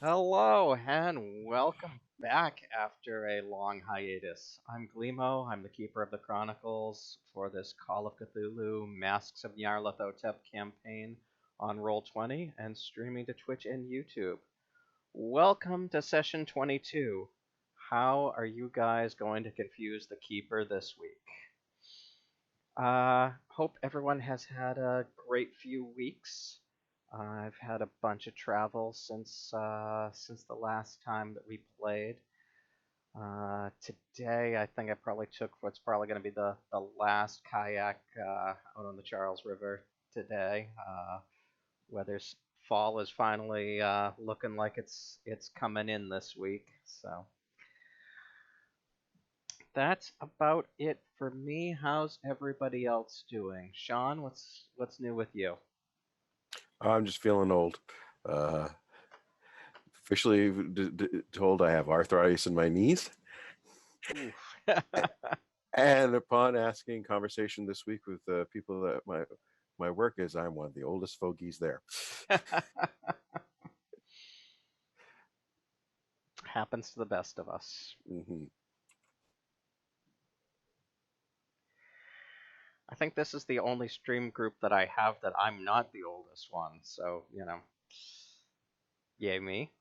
Hello and welcome back after a long hiatus. I'm Glimo, I'm the Keeper of the Chronicles for this Call of Cthulhu Masks of Nyarlathotep campaign on Roll20 and streaming to Twitch and YouTube. Welcome to session 22. How are you guys going to confuse the Keeper this week? Hope everyone has had a great few weeks. I've had a bunch of travel since the last time that we played. Today, I think I probably took what's probably going to be the last kayak out on the Charles River today. Weather's fall is finally looking like it's coming in this week. So that's about it for me. How's everybody else doing? Sean, what's new with you? I'm just feeling old. Officially told I have arthritis in my knees. And upon asking conversation this week with people that my work is, I'm one of the oldest fogies there. Happens to the best of us. Mm-hmm. I think this is the only stream group that I have that I'm not the oldest one, so, yay me.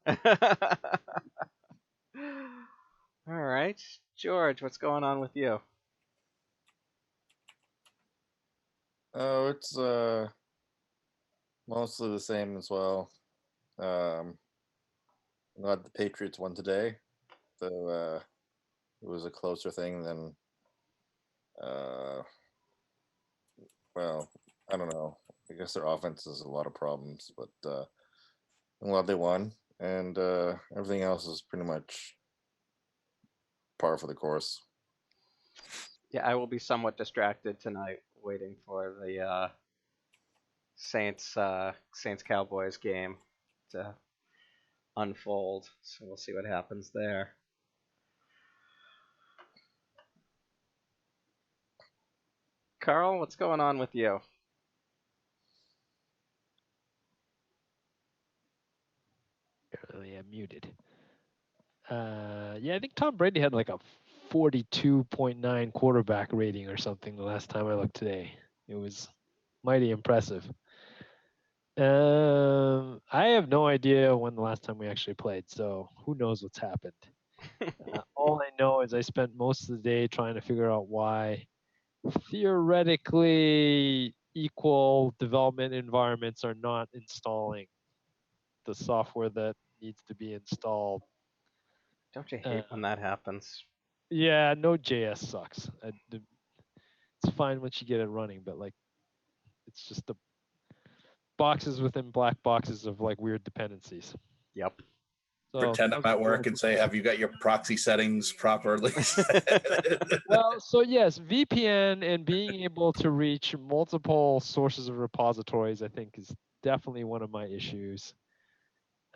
Alright, George, what's going on with you? Oh, it's mostly the same as well. I'm glad the Patriots won today, though it was a closer thing than well, I don't know. I guess their offense has a lot of problems, but I'm glad they won, and everything else is pretty much par for the course. Yeah, I will be somewhat distracted tonight waiting for the Saints Cowboys game to unfold. So we'll see what happens there. Carl, what's going on with you? Yeah, muted. Yeah, I think Tom Brady had like a 42.9 quarterback rating or something the last time I looked today. It was mighty impressive. I have no idea when the last time we actually played, so who knows what's happened. All I know is I spent most of the day trying to figure out why theoretically equal development environments are not installing the software that needs to be installed. Don't you hate when that happens? Yeah, Node.js sucks. It's fine once you get it running, but like, it's just the boxes within black boxes of like weird dependencies. Yep. So, pretend I'm at work and say, have you got your proxy settings properly? Well, so yes, VPN and being able to reach multiple sources of repositories, I think, is definitely one of my issues.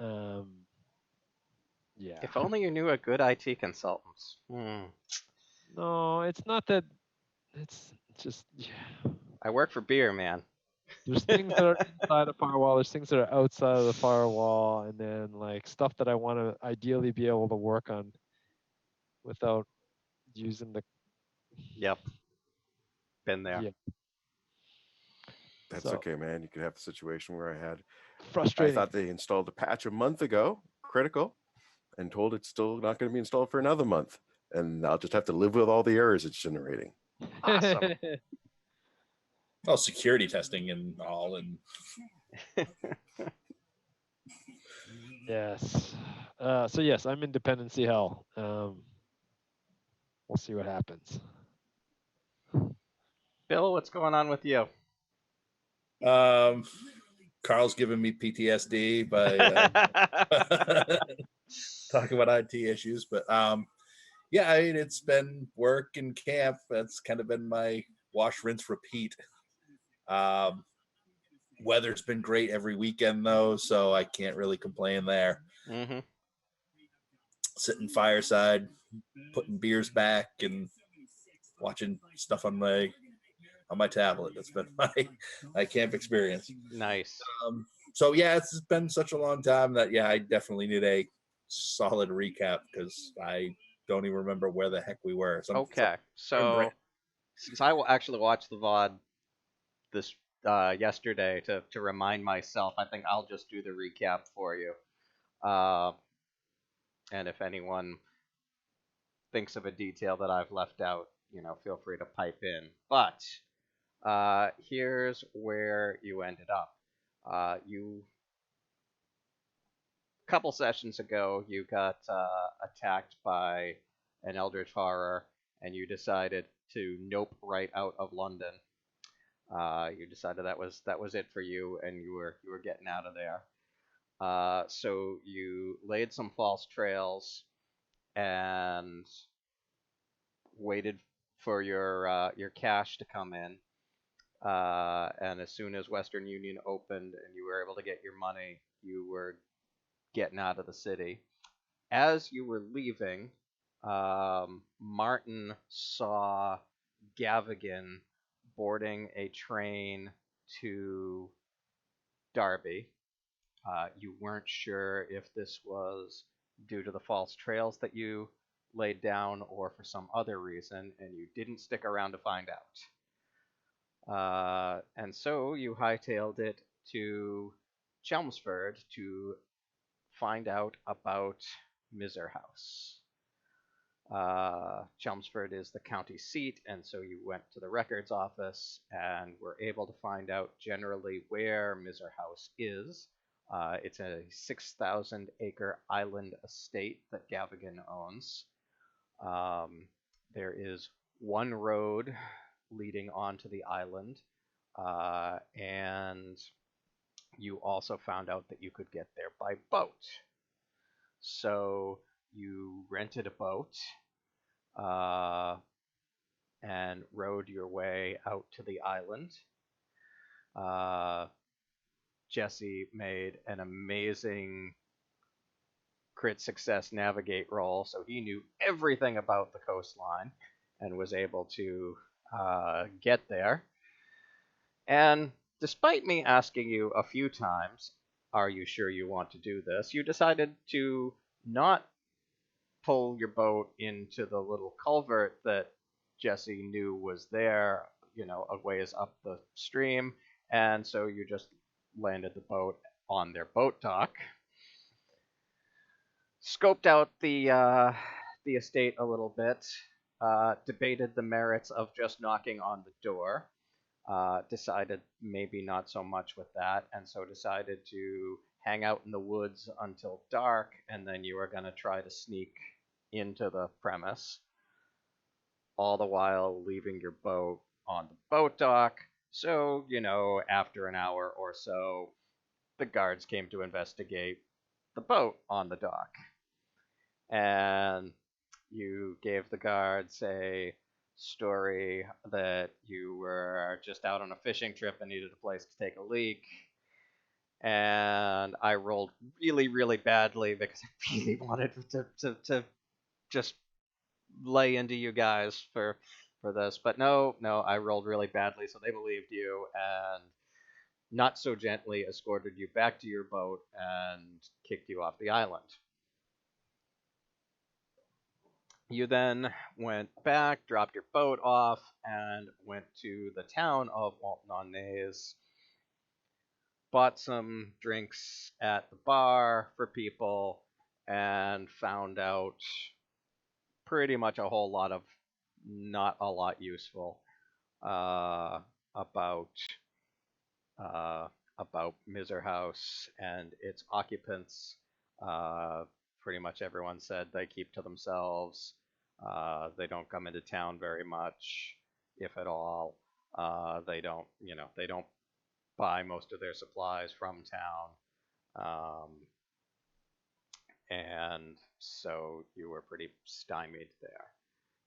Yeah. If only you knew a good IT consultant. No, it's not that. It's just, yeah. I work for beer, man. There's things that are inside the firewall, there's things that are outside of the firewall, and then like stuff that I want to ideally be able to work on without using the. Yep. Been there. Yeah. That's So, okay, man. You could have the situation where I had. frustrating. I thought they installed a patch a month ago, critical, and told it's still not going to be installed for another month. And I'll just have to live with all the errors it's generating. Awesome. Well, security testing and all, and Yes. So yes, I'm in dependency hell. We'll see what happens. Bill, what's going on with you? Carl's giving me PTSD by talking about IT issues, but yeah, I mean, it's been work and camp. That's kind of been my wash, rinse, repeat. Weather's been great every weekend though, so I can't really complain there. Mm-hmm. Sitting fireside, putting beers back, and watching stuff on my tablet. That's been my camp experience. Nice. So yeah, it's been such a long time that I definitely need a solid recap because I don't even remember where the heck we were. Okay, so since I actually watched the VOD this yesterday to remind myself, I think I'll just do the recap for you. And if anyone thinks of a detail that I've left out, feel free to pipe in. But here's where you ended up. You a couple sessions ago, you got attacked by an eldritch horror, and you decided to nope right out of London. You decided that was it for you, and you were getting out of there. So you laid some false trails and waited for your cash to come in. And as soon as Western Union opened and you were able to get your money, you were getting out of the city. As you were leaving, Martin saw Gavigan boarding a train to Derby. You weren't sure if this was due to the false trails that you laid down or for some other reason, and you didn't stick around to find out. And so you hightailed it to Chelmsford to find out about Misr House. Chelmsford is the county seat, and so you went to the records office and were able to find out generally where Misr House is. It's a 6,000-acre island estate that Gavigan owns. There is one road leading onto the island, and you also found out that you could get there by boat. So you rented a boat and rowed your way out to the island. Jesse made an amazing crit success navigate roll, so he knew everything about the coastline and was able to get there. And despite me asking you a few times, are you sure you want to do this, you decided to not pull your boat into the little culvert that Jesse knew was there, a ways up the stream, and so you just landed the boat on their boat dock, scoped out the estate a little bit, debated the merits of just knocking on the door, decided maybe not so much with that, and so decided to hang out in the woods until dark, and then you were going to try to sneak into the premise, all the while leaving your boat on the boat dock. So, after an hour or so, the guards came to investigate the boat on the dock. And you gave the guards a story that you were just out on a fishing trip and needed a place to take a leak. And I rolled really, really badly because I really wanted to just lay into you guys for this. But no, I rolled really badly, so they believed you and not so gently escorted you back to your boat and kicked you off the island. You then went back, dropped your boat off, and went to the town of Walton-on-Naze, bought some drinks at the bar for people, and found out pretty much a whole lot of not a lot useful about Misr House and its occupants. Pretty much everyone said they keep to themselves. They don't come into town very much, if at all. They don't buy most of their supplies from town. And so you were pretty stymied there.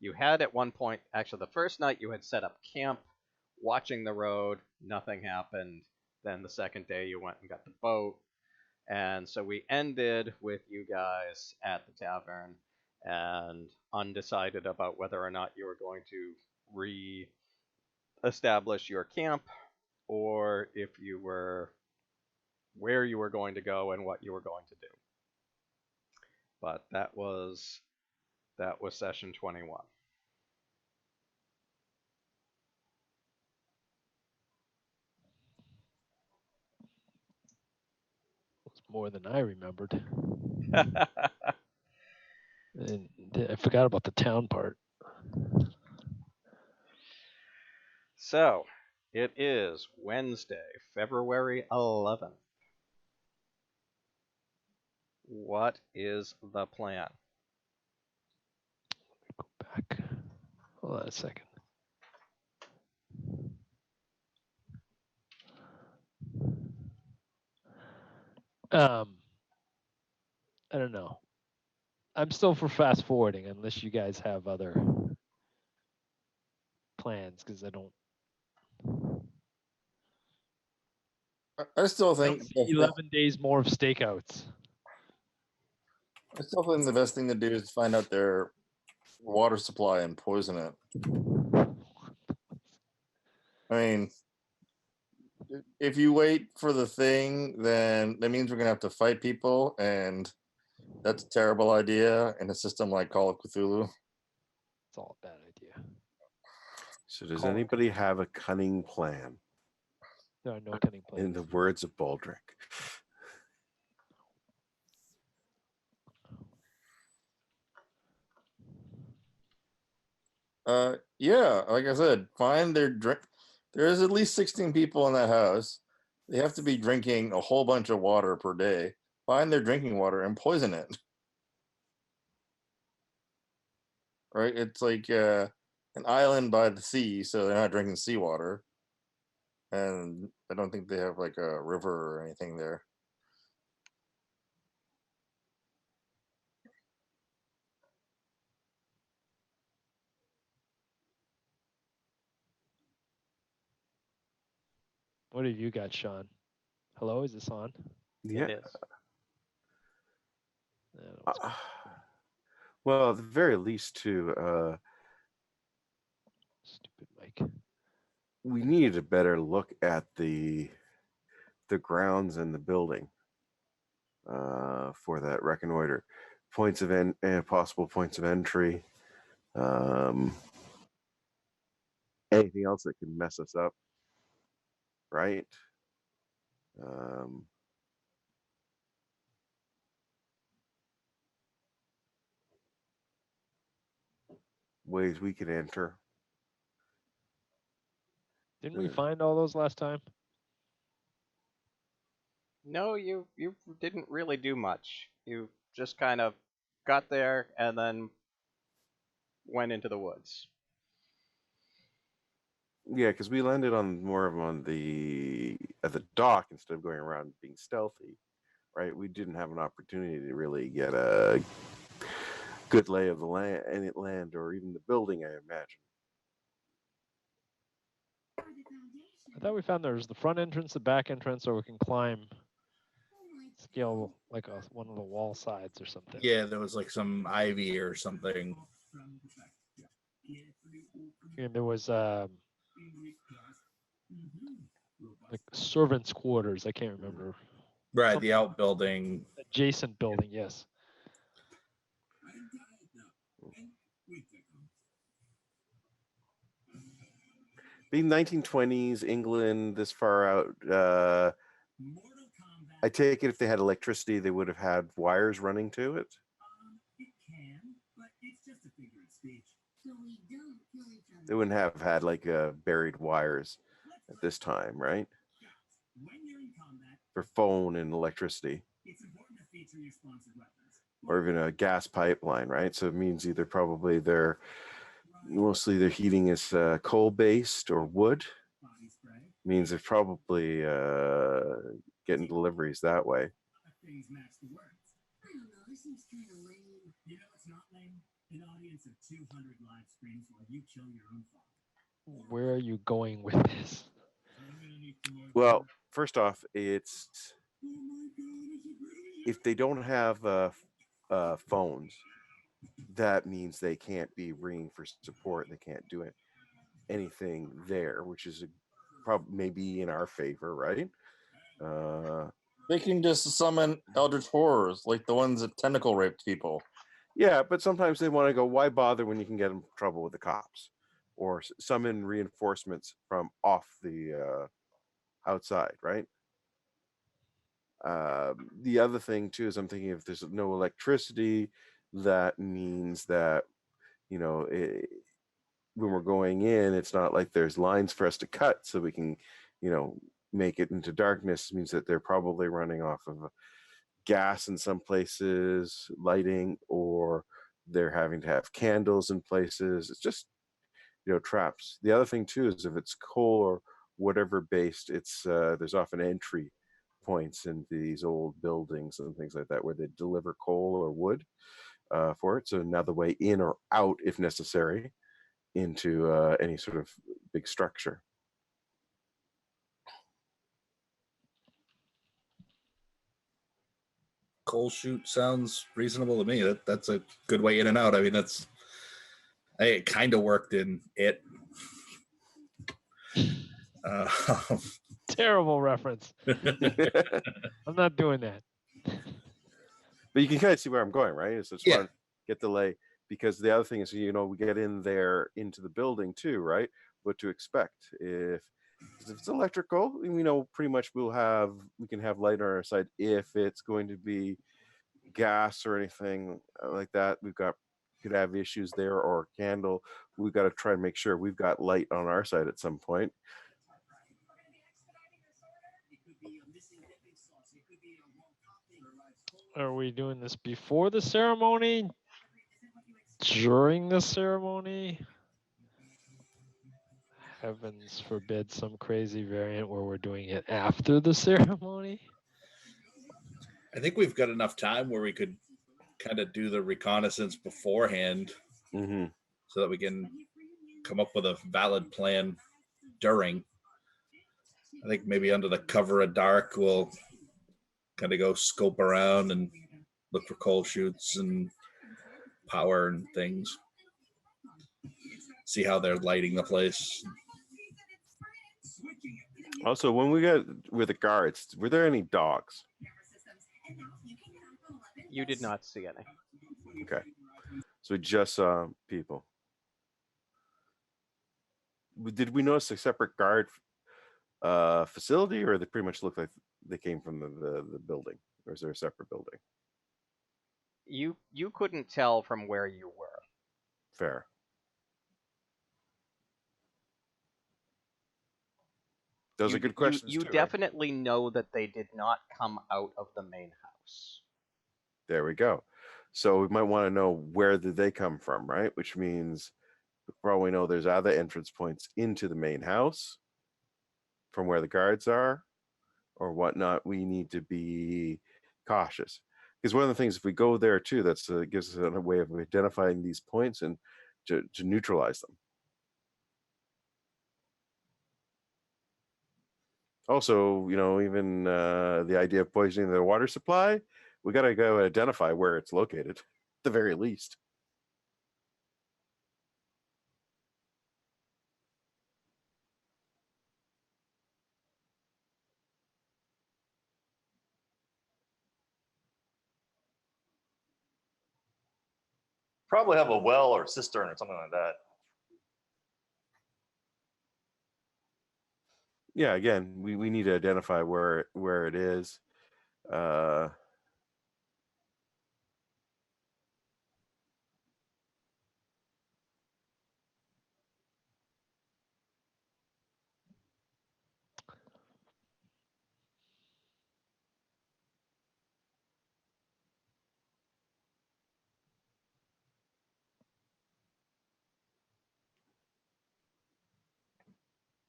You had at one point, actually the first night you had set up camp, watching the road, nothing happened. Then the second day you went and got the boat. And so we ended with you guys at the tavern and undecided about whether or not you were going to re-establish your camp or if you were where you were going to go and what you were going to do. But that was session 21. It's more than I remembered. And I forgot about the town part. So, it is Wednesday, February 11th. What is the plan? Go back. Hold on a second. I don't know. I'm still for fast forwarding unless you guys have other plans, because I don't. I still I think don't see 11 days more of stakeouts. I still think the best thing to do is find out their water supply and poison it. I mean, if you wait for the thing, then that means we're gonna have to fight people, and that's a terrible idea in a system like Call of Cthulhu. It's all a bad idea. So does anybody have a cunning plan? There are no cunning plans. In the words of Baldric. Yeah, like I said, find their drink. There's at least 16 people in that house. They have to be drinking a whole bunch of water per day. Find their drinking water and poison it. Right? It's like an island by the sea, so they're not drinking seawater. And I don't think they have like a river or anything there. What have you got, Sean? Hello, is this on? Yeah. It is. Well, at the very least, too, Stupid mic. we need a better look at the grounds and the building for that reconnoiter. Points of possible points of entry. Anything else that could mess us up, right? Ways we could enter. Didn't we find all those last time? No, you didn't really do much. You just kind of got there and then went into the woods. Yeah, because we landed on more of at the dock instead of going around being stealthy, right? We didn't have an opportunity to really get a good lay of the land or even the building, I imagine. I thought we found there's the front entrance, the back entrance, or we can climb, scale like one of the wall sides or something. Yeah, there was like some ivy or something. And there was like servants' quarters. I can't remember. Right, the outbuilding. Adjacent building, yes. Being 1920s England, this far out, I take it if they had electricity, they would have had wires running to it. They wouldn't have had like buried wires at this time, right? For phone and electricity. Or even a gas pipeline, right? So it means either probably mostly their heating is coal-based or wood. Means they're probably getting deliveries that way. Where are you going with this? Well, first off, it's if they don't have phones, that means they can't be ringing for support. They can't do anything there, which is probably maybe in our favor, right? They can just summon eldritch horrors, like the ones that tentacle raped people. Yeah, but sometimes they want to go, why bother when you can get in trouble with the cops? Or summon reinforcements from off the outside, right? The other thing, too, is I'm thinking if there's no electricity, that means that, when we're going in, it's not like there's lines for us to cut so we can, make it into darkness. It means that they're probably running off of gas in some places, lighting, or they're having to have candles in places. It's just, traps. The other thing too is if it's coal or whatever based, it's there's often entry points in these old buildings and things like that where they deliver coal or wood for it. So another way in or out, if necessary, into any sort of big structure. Coal chute sounds reasonable to me. That's a good way in and out. I mean, it kind of worked in it. Terrible reference. I'm not doing that. But you can kind of see where I'm going, right? So it's Yeah. fun, get the lay, because the other thing is, we get in there into the building too, right? What to expect if it's electrical, pretty much we can have light on our side. If it's going to be gas or anything like that, could have issues there, or candle. We've got to try and make sure we've got light on our side at some point. Are we doing this before the ceremony? During the ceremony? Heavens forbid some crazy variant where we're doing it after the ceremony. I think we've got enough time where we could kind of do the reconnaissance beforehand, Mm-hmm. so that we can come up with a valid plan during. I think maybe under the cover of dark, we'll kind of go scope around and look for coal chutes and power and things. See how they're lighting the place. Also, when we got with the guards, were there any dogs? You did not see any. Okay, so just people. Did we notice a separate guard facility, or they pretty much look like they came from the building, or is there a separate building? You couldn't tell from where you were. Fair. Those are good questions. You too, definitely know that they did not come out of the main house. There we go. So we might want to know where did they come from, right? Which means for all we know, there's other entrance points into the main house from where the guards are or whatnot. We need to be cautious, because one of the things, if we go there too, that's gives us a way of identifying these points and to neutralize them. Also, even the idea of poisoning the water supply, we got to go identify where it's located, at the very least. Probably have a well or cistern or something like that. Yeah, again, we need to identify where it is.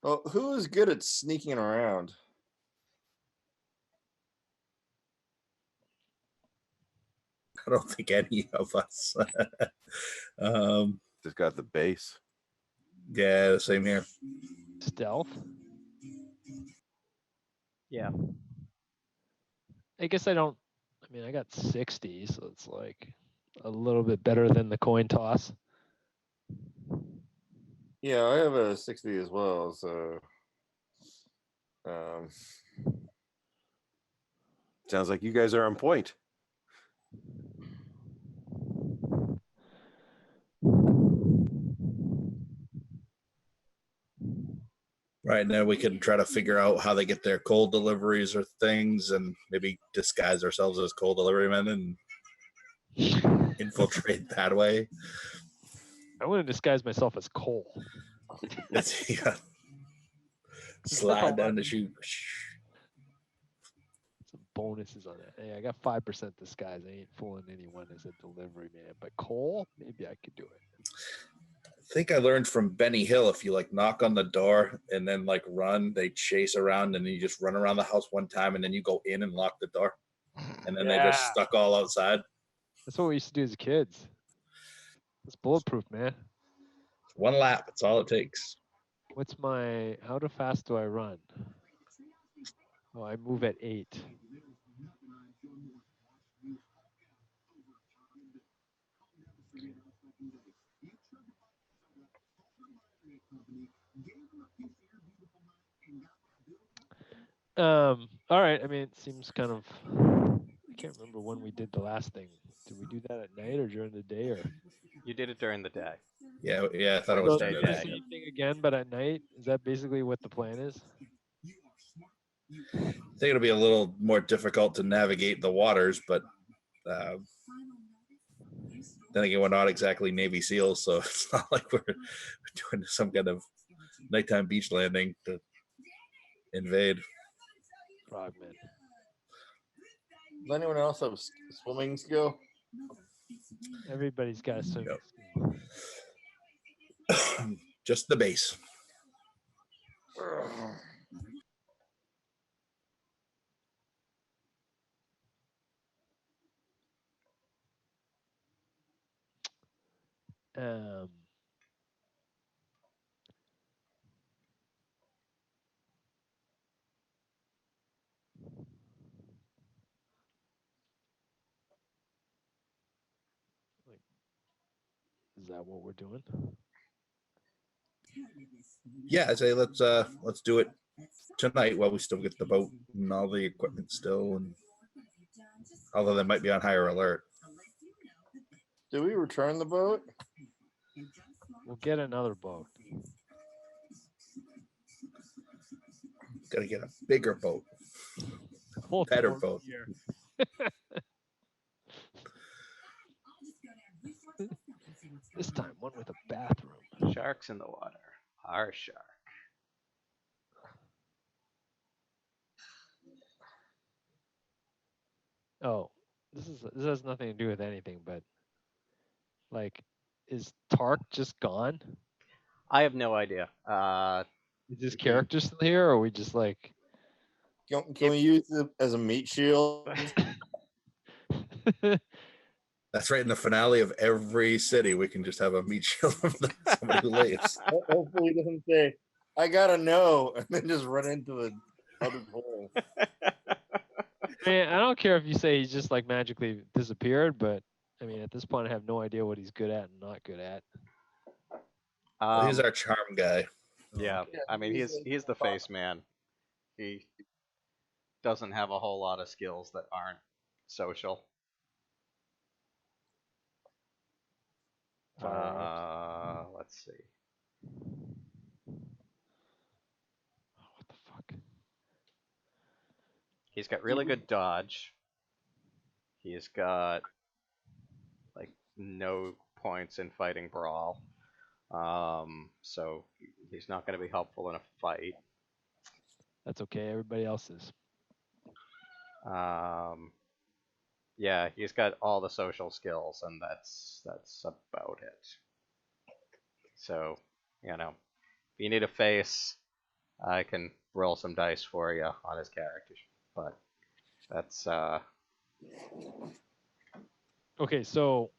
Well, who is good at sneaking around? I don't think any of us. Just got the base. Yeah, same here. Stealth? Yeah. I guess I don't. I mean, I got 60, so it's like a little bit better than the coin toss. Yeah, I have a 60 as well. So, Sounds like you guys are on point. Right now, we can try to figure out how they get their coal deliveries or things, and maybe disguise ourselves as coal delivery men and infiltrate that way. I want to disguise myself as coal. Yeah. Slide down the chute. Some bonuses on that. Hey, I got 5% disguise. I ain't fooling anyone as a delivery man. But coal, maybe I could do it. I think I learned from Benny Hill, if you like knock on the door and then like run, they chase around and then you just run around the house one time and then you go in and lock the door. And then they just Yeah. stuck all outside. That's what we used to do as kids. It's bulletproof, man. One lap, that's all it takes. What's my, how fast do I run? Oh, I move at 8. All right. I mean, it seems kind of, I can't remember when we did the last thing. Did we do that at night or during the day or? You did it during the day. Yeah, I thought it So was Day, do during the the day. day. same thing again, but at night? Is that basically what the plan is? I think it'll be a little more difficult to navigate the waters, but then again, we're not exactly Navy SEALs, so it's not like we're doing some kind of nighttime beach landing to invade. Frogman. Does anyone else have swimming skill? Everybody's got a swimming Yep. skill. Just the base. Um, is that what we're doing? Yeah, I say let's do it tonight while we still get the boat and all the equipment still, and although they might be on higher alert. Do we return the boat? We'll get another boat. Gotta get a bigger boat, Whole better boat boat. here. This time, one with a bathroom. Sharks in the water. Our shark. Oh, this has nothing to do with anything, but like, is Tark just gone? I have no idea. Is this character still here, or are we just like? Can we use it as a meat shield? That's right in the finale of every city. We can just have a meat shield of somebody who leaves. Hopefully he doesn't say, I gotta know, and then just run into the other hole. Man, I don't care if you say he's just like magically disappeared, but I mean, at this point, I have no idea what he's good at and not good at. Well, he's our charm guy. Yeah, I mean he's the face man. He doesn't have a whole lot of skills that aren't social. Let's see. What the fuck? He's got really good dodge. He's got like no points in fighting brawl. So he's not going to be helpful in a fight. That's okay. Everybody else is. Yeah, he's got all the social skills, and that's about it. So, you know, if you need a face, I can roll some dice for you on his character, but that's Okay, so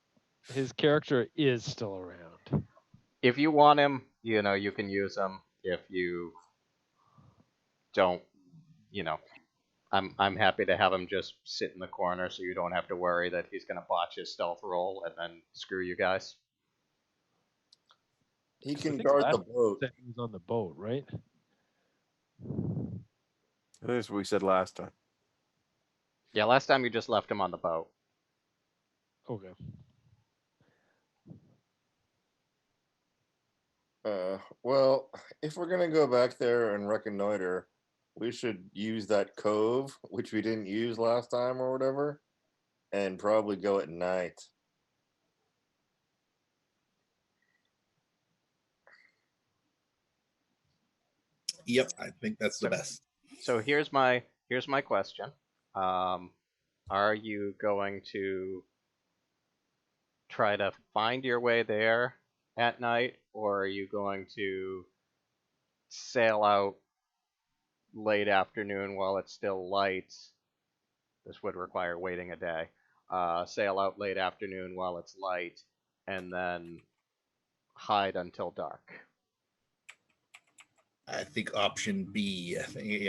his character is still around. if you want him, you know, you can use him. If you don't, you know, I'm happy to have him just sit in the corner so you don't have to worry that he's going to botch his stealth roll and then screw you guys. He I can think guard last the time boat. he said he was on the boat, right? That's what we said last time. Yeah, last time you just left him on the boat. Okay. Well, if we're gonna go back there and reconnoiter, we should use that cove, which we didn't use last time or whatever, and probably go at night. Yep, I think that's the So- best. So here's my question. Are you going to try to find your way there at night, or are you going to sail out late afternoon while it's still light? This would require waiting a day. Sail out late afternoon while it's light, and then hide until dark. I think option B. I think,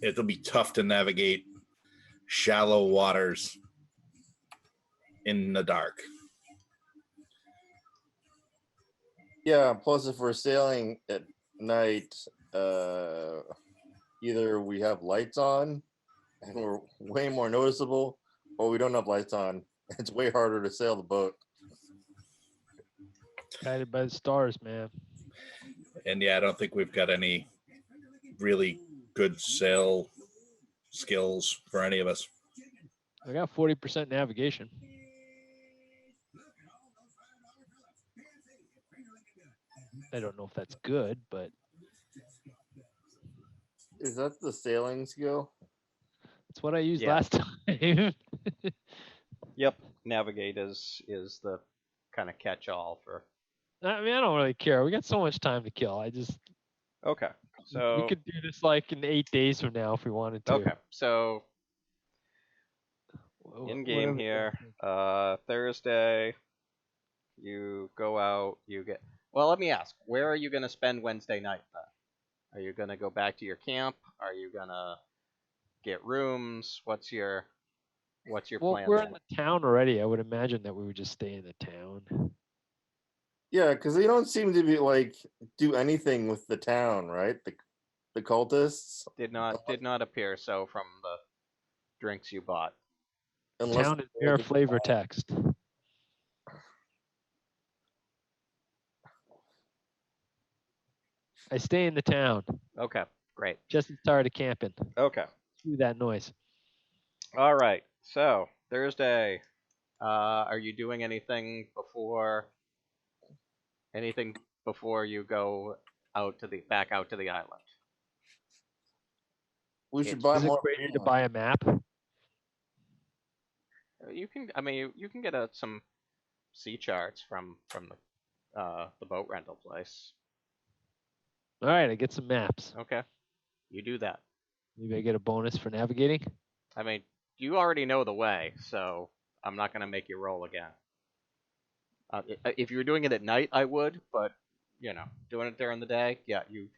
it'll be tough to navigate shallow waters in the dark. Yeah. Plus, if we're sailing at night, either we have lights on and we're way more noticeable, or we don't have lights on. It's way harder to sail the boat. Guided by the stars, man. And yeah, I don't think we've got any really good sail skills for any of us. I got 40% navigation. I don't know if that's good, but Is that the sailing skill? it's what I used Yeah. last time. Yep, navigate is the kind of catch-all for. I mean, I don't really care. We got so much time to kill. Okay, We so could do this like in 8 days from now if we wanted to. okay, so Wh- in game whatever you here, think. Thursday, you go out, you get. Well, let me ask, where are you gonna spend Wednesday night then? Are you gonna go back to your camp? Are you gonna get rooms? What's your Well, plan we're then? in the town already. I would imagine that we would just stay in the town. Yeah, because they don't seem to be like do anything with the town, right? The cultists, Did not appear so from the drinks you bought. unless Town is they're mere looking- flavor text. I stay in the town. Okay, great. Justin's tired of camping. Okay. Screw that noise. All right. So Thursday, are you doing anything before you go back out to the island? we should It's- buy Is it more. crazy to beer. buy a map? You can. I mean, you can get some sea charts from the boat rental place. All right, I get some maps. Okay. You do that. Maybe I get a bonus for navigating. I mean, you already know the way, so I'm not gonna make you roll again. If you were doing it at night, I would, but doing it during the day, yeah, you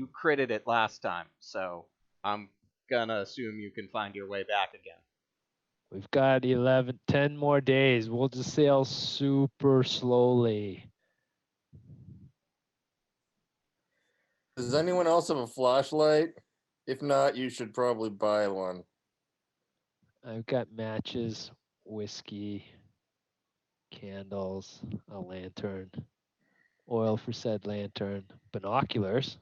critted it last time, so I'm gonna assume you can find your way back again. We've got 10 more days. We'll just sail super slowly. Does anyone else have a flashlight? If not, you should probably buy one. I've got matches, whiskey, candles, a lantern, oil for said lantern, binoculars.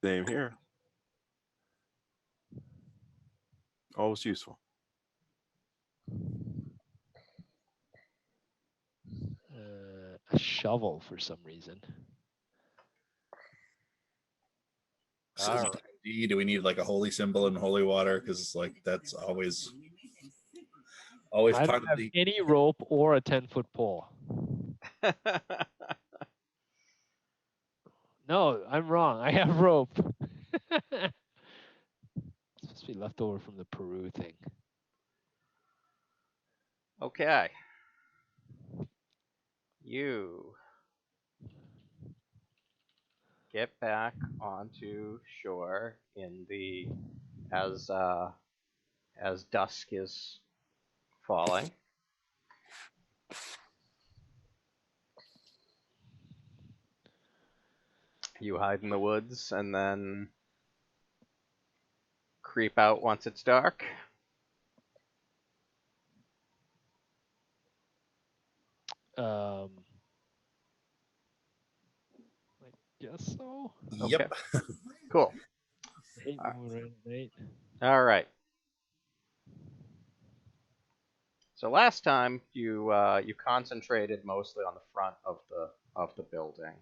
Same here. Always useful. A shovel for some reason. So All right. do we need like a holy symbol and holy water? Because like that's always I part don't of have the. any rope or a 10-foot pole. No, I'm wrong. I have rope. It's supposed to be left over from the Peru thing. Okay. You get back onto shore as dusk is falling. You hide in the woods and then creep out once it's dark? I guess so. Yep. Cool. I hate moving around at night. All right. So last time you concentrated mostly on the front of the building.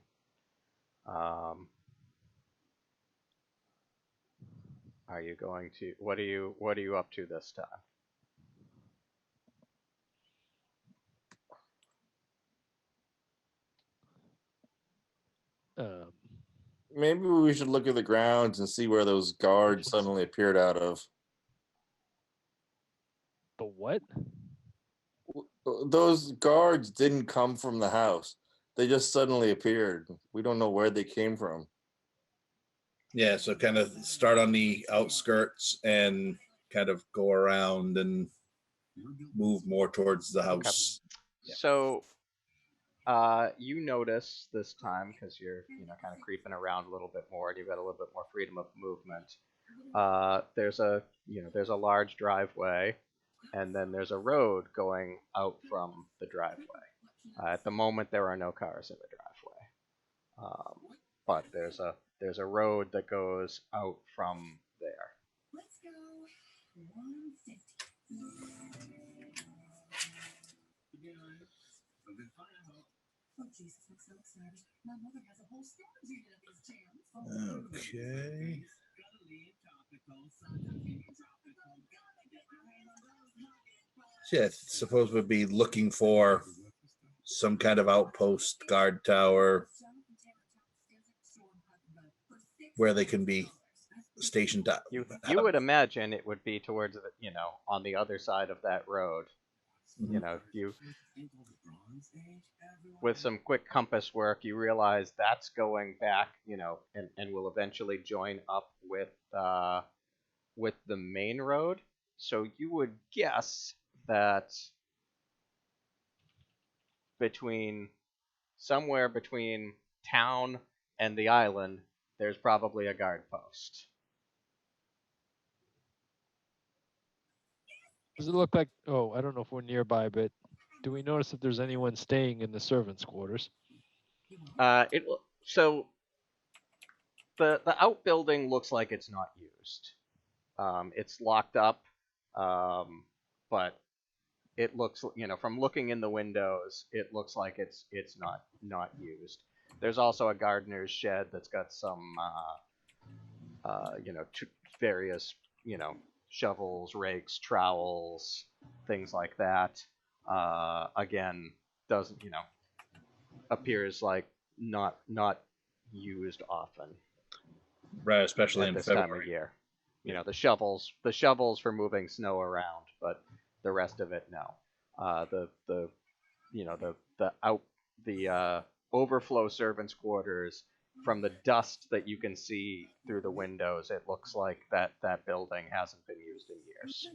Are you going to? What are you up to this time? Maybe we should look at the grounds and see where those guards suddenly appeared out of. The what? Those guards didn't come from the house. They just suddenly appeared. We don't know where they came from. Yeah, so kind of start on the outskirts and kind of go around and move more towards the house. Yeah. So, you notice this time because you're kind of creeping around a little bit more, and you've got a little bit more freedom of movement. There's a large driveway, and then there's a road going out from the driveway. At the moment, there are no cars in the driveway, but there's a road that goes out from there. Okay. So yeah, I suppose we'd be looking for some kind of outpost, guard tower, where they can be stationed up. You would imagine it would be towards the, on the other side of that road. You with some quick compass work, you realize that's going back, and will eventually join up with the main road. So you would guess that somewhere between town and the island, there's probably a guard post. Does it look like? Oh, I don't know if we're nearby, but do we notice if there's anyone staying in the servants' quarters? So the outbuilding looks like it's not used. It's locked up, but it looks, from looking in the windows, it looks like it's not used. There's also a gardener's shed that's got some, various, shovels, rakes, trowels, things like that. Again, doesn't, appears like not used often. Right, especially at in this February. time of year. The shovels for moving snow around, but the rest of it, no. The overflow servants' quarters, from the dust that you can see through the windows, it looks like that building hasn't been used in years.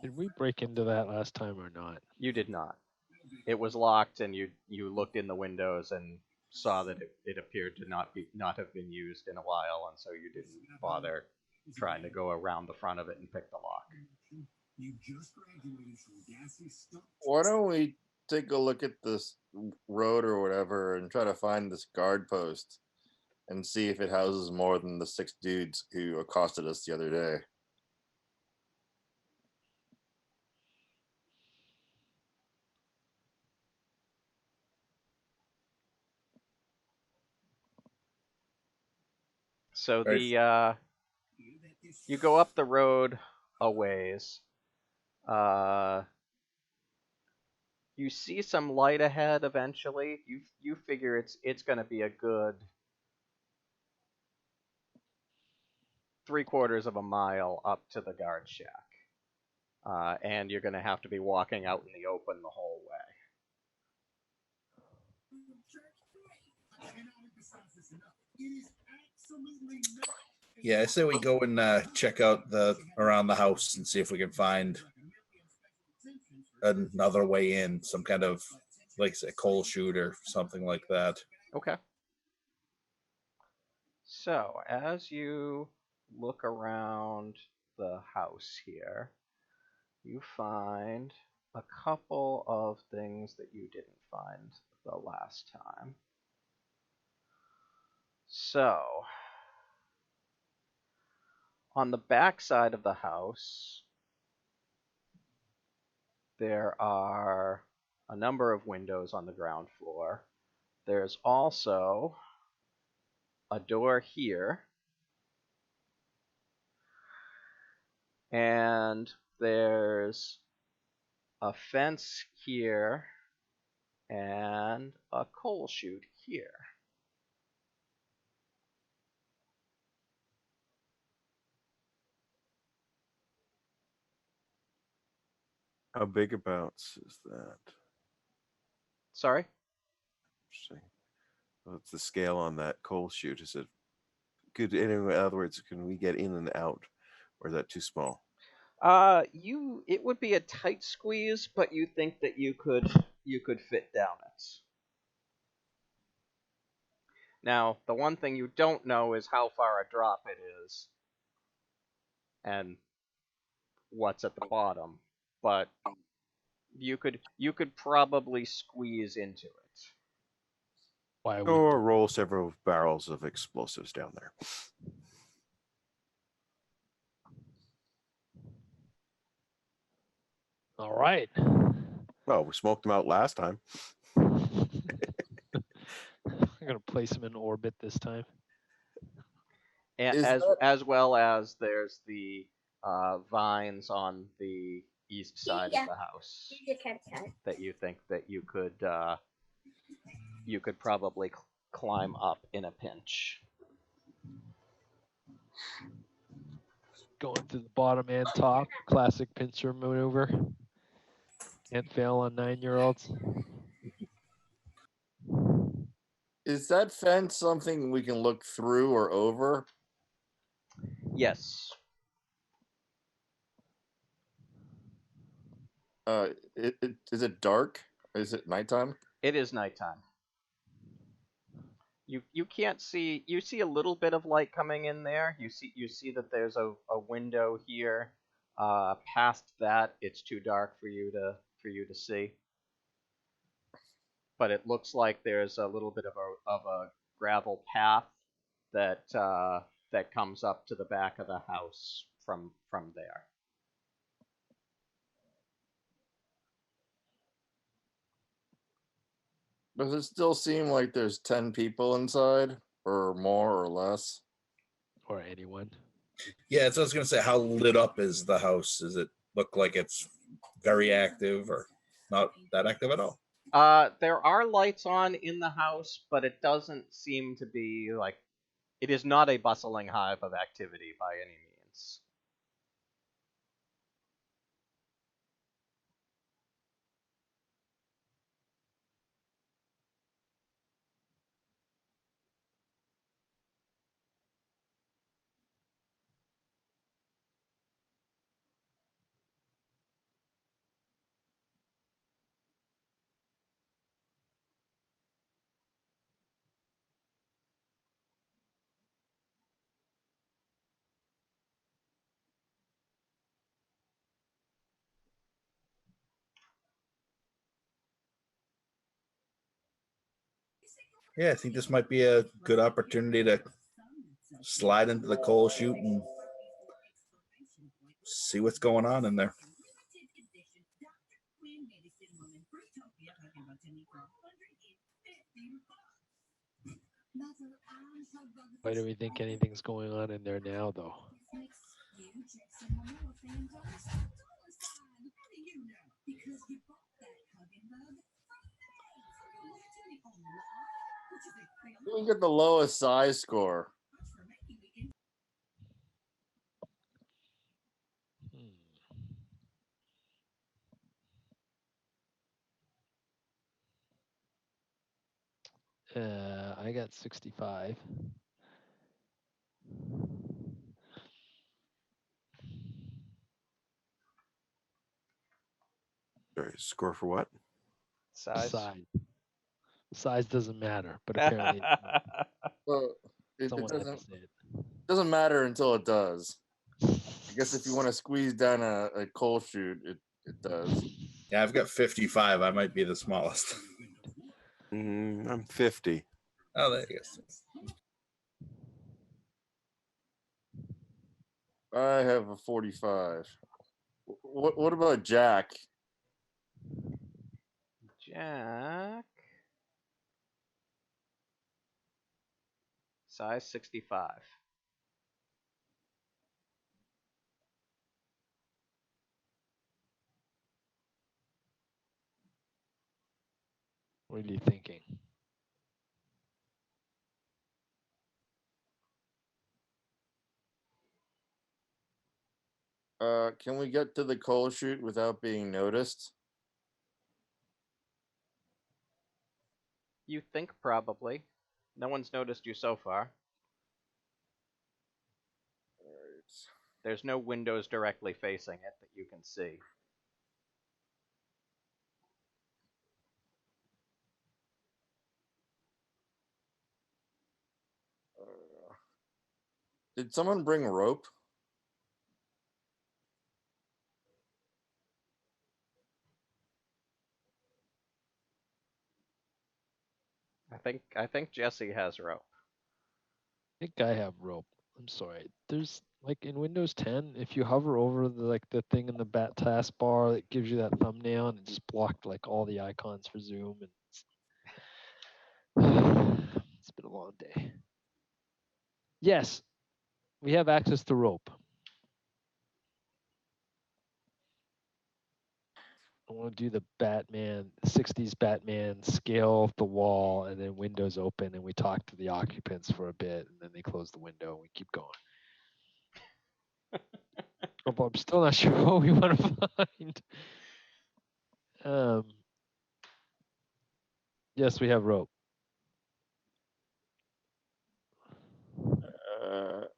Did we break into that last time or not? You did not. It was locked, and you looked in the windows and saw that it appeared to not have been used in a while, and so you didn't bother trying to go around the front of it and pick the lock. Why don't we take a look at this road or whatever and try to find this guard post and see if it houses more than the 6 dudes who accosted us the other day? So you go up the road a ways. You see some light ahead eventually. You figure it's going to be a good 3/4 of a mile up to the guard shack. And you're going to have to be walking out in the open the whole way. Yeah, I say we go and check out around the house and see if we can find another way in, some kind of, like, say, coal chute or something like that. Okay. So, as you look around the house here, you find a couple of things that you didn't find the last time. So, on the back side of the house, there are a number of windows on the ground floor. There's also a door here, and there's a fence here, and a coal chute here. How big abouts is that? Sorry? Interesting. What's the scale on that coal chute? Is it good? In other words, can we get in and out, or is that too small? It would be a tight squeeze, but you think that you could fit down it. Now, the one thing you don't know is how far a drop it is, and what's at the bottom, but you could probably squeeze into it. Why Or would roll several barrels of explosives down there. All right. Well, we smoked them out last time. I'm gonna place him in orbit this time. Is As that- as well as there's the vines on the east side of the house that you think that you could probably climb up in a pinch. Going through the bottom and top. Classic pincer maneuver. Can't fail on 9-year-olds. Is that fence something we can look through or over? Yes. Is it dark? Is it nighttime? It is nighttime. You can't see. You see a little bit of light coming in there. You see that there's a window here. Past that, it's too dark for you to see. But it looks like there's a little bit of a gravel path that comes up to the back of the house from there. Does it still seem like there's 10 people inside, or more or less? Or anyone. Yeah, so I was going to say, how lit up is the house? Does it look like it's very active or not that active at all? There are lights on in the house, but it doesn't seem to be like it is not a bustling hive of activity by any means. Yeah, I think this might be a good opportunity to slide into the coal chute and see what's going on in there. Why do we think anything's going on in there now, though? We get the lowest size score. I got 65. Sorry, score for what? Size. Size doesn't matter, but apparently. Well, it Someone had to say it. doesn't matter until it does. I guess if you want to squeeze down a coal chute, it does. Yeah, I've got 55. I might be the smallest. I'm 50. Oh, there you go. I have a 45. What about Jack? Jack. Size 65. What are you thinking? Can we get to the coal chute without being noticed? You think probably. No one's noticed you so far. Alright. There's no windows directly facing it that you can see. Did someone bring rope? I think Jesse has rope. I think I have rope. I'm sorry. There's like in Windows 10, if you hover over the thing in the bat taskbar that gives you that thumbnail, and it just blocked like all the icons for Zoom, and it's been a long day. Yes, we have access to rope. I want to do the Batman, 60s Batman, scale the wall, and then windows open, and we talk to the occupants for a bit, and then they close the window, and we keep going. Oh, but I'm still not sure what we want to find. Yes, we have rope.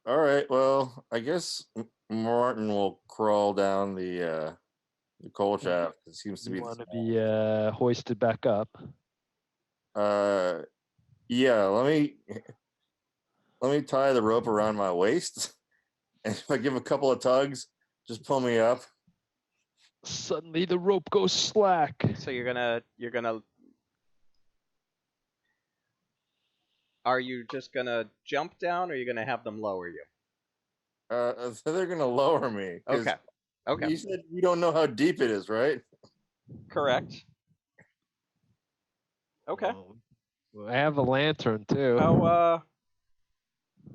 All right. Well, I guess Martin will crawl down the coal shaft. It seems to You be. want to be hoisted back up? Yeah. Let me tie the rope around my waist, and if I give a couple of tugs, just pull me up. Suddenly, the rope goes slack. So you're gonna. Are you just gonna jump down, or are you gonna have them lower you? So they're gonna lower me. Okay. Okay. You said you don't know how deep it is, right? Correct. Okay. Well, I have a lantern too.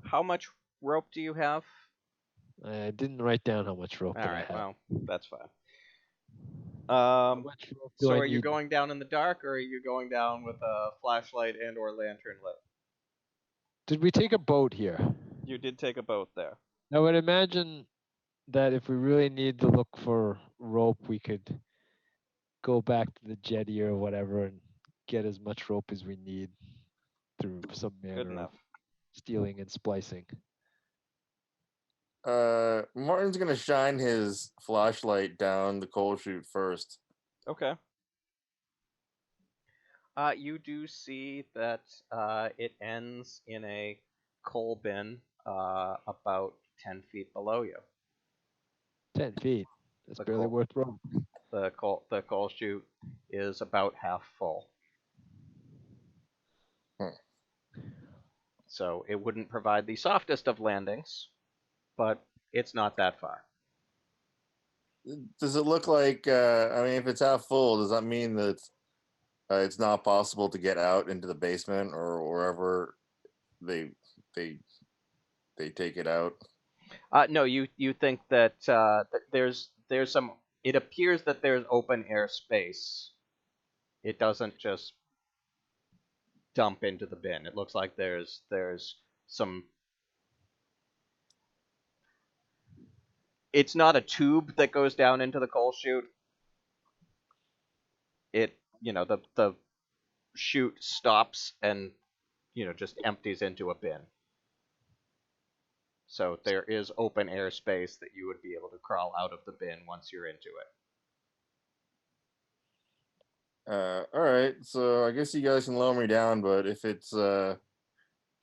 How much rope do you have? I didn't write down how much rope All that right. I have. Well, that's fine. How much rope do So I are you need? going down in the dark, or are you going down with a flashlight and/or lantern lit? Did we take a boat here? You did take a boat there. I would imagine that if we really need to look for rope, we could go back to the jetty or whatever and get as much rope as we need through some Good manner of enough. stealing and splicing. Martin's gonna shine his flashlight down the coal chute first. Okay. You do see that it ends in a coal bin about 10 feet below you. 10 feet. That's The barely coal- worth rope. The coal chute is about half full. So it wouldn't provide the softest of landings, but it's not that far. Does it look like? I mean, if it's half full, does that mean that it's not possible to get out into the basement or wherever they take it out? No, you think that there's some. It appears that there's open air space. It doesn't just dump into the bin. It looks like there's some. It's not a tube that goes down into the coal chute. The chute stops and just empties into a bin. So there is open air space that you would be able to crawl out of the bin once you're into it. All right, so I guess you guys can lower me down, but if it's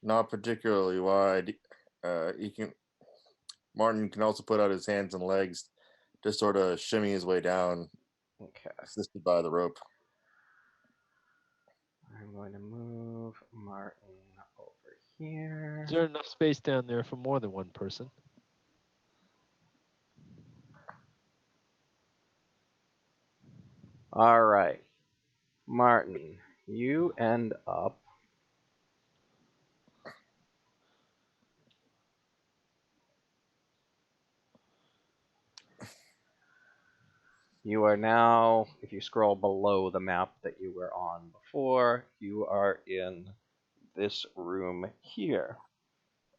not particularly wide. Martin can also put out his hands and legs to sort of shimmy his way down, Okay. assisted by the rope. I'm going to move Martin over here. Is there enough space down there for more than one person? All right. Martin, you end up You are now, if you scroll below the map that you were on before, you are in this room here.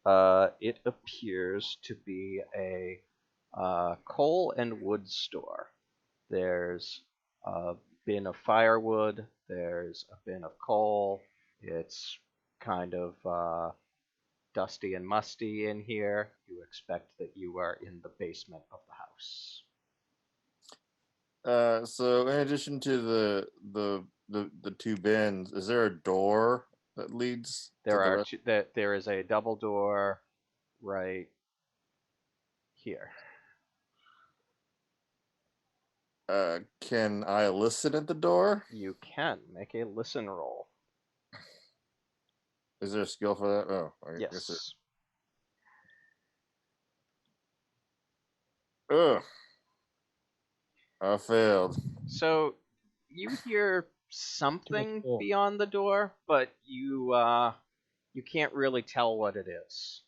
It appears to be a coal and wood store. There's a bin of firewood, there's a bin of coal. It's kind of dusty and musty in here. You expect that you are in the basement of the house. So in addition to the two bins, is there a door that leads to the rest? There is a double door right here. Can I listen at the door? You can make a listen roll. Is there a skill for that? Oh, I guess Yes. Ugh. I failed. So you hear something Beautiful. beyond the door, but you can't really tell what it is.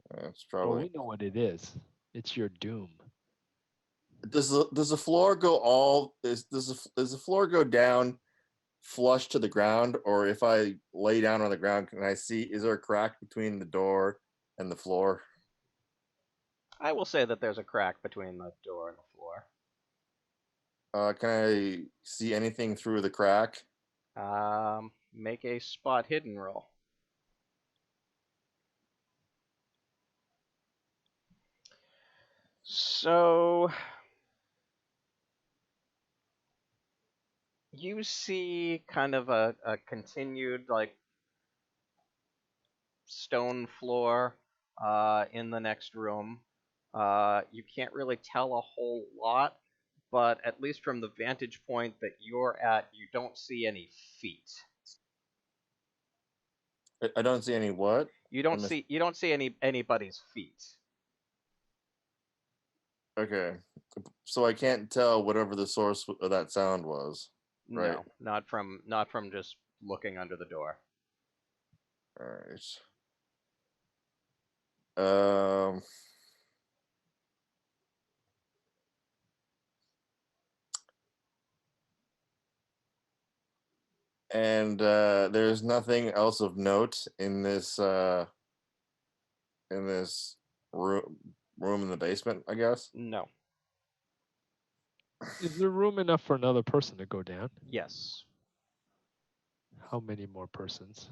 That's Well, probably. we know what it is. It's your doom. Does the floor go all? Does the floor go down flush to the ground, or if I lay down on the ground, can I see? Is there a crack between the door and the floor? I will say that there's a crack between the door and the floor. Can I see anything through the crack? Make a spot hidden roll. So you see kind of a continued like stone floor in the next room. You can't really tell a whole lot, but at least from the vantage point that you're at, you don't see any feet. I don't see any what? You don't see anybody's feet. Okay, so I can't tell whatever the source of that sound was. Right. No, not from just looking under the door. All right. And there's nothing else of note in this room in the basement, I guess. No. Is there room enough for another person to go down? Yes. How many more persons?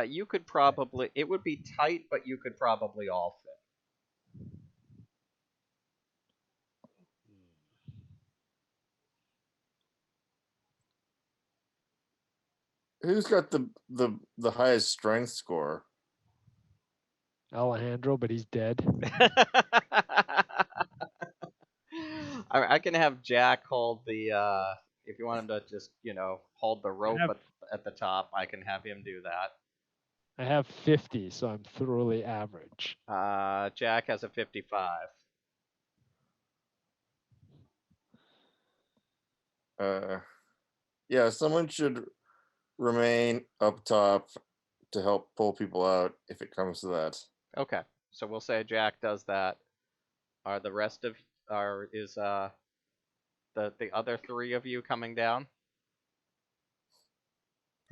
You could probably. It would be tight, but you could probably all fit. Who's got the highest strength score? Alejandro, but he's dead. I can have Jack hold the. If you want him to just hold the rope at the top, I can have him do that. I have 50, so I'm thoroughly average. Jack has a 55. Yeah, someone should remain up top to help pull people out if it comes to that. Okay, so we'll say Jack does that. Are the rest of is the other three of you coming down?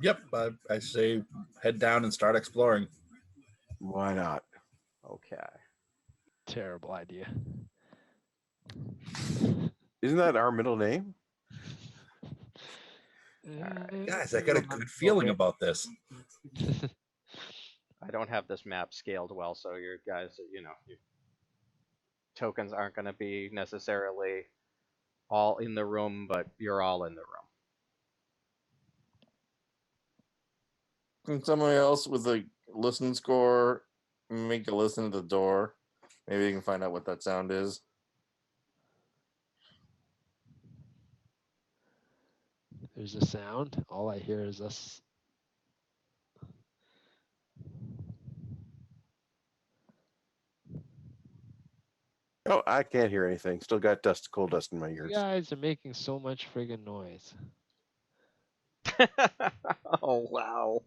Yep, I say head down and start exploring. Why not? Okay. Terrible idea. Isn't that our middle name? Guys, I got a good feeling about this. I don't have this map scaled well, so your guys, your tokens aren't going to be necessarily all in the room, but you're all in the room. Can somebody else with a listen score make a listen to the door? Maybe you can find out what that sound is. There's a sound. All I hear is us. Oh, I can't hear anything. Still got coal dust in my You ears. guys are making so much friggin' noise. Oh wow.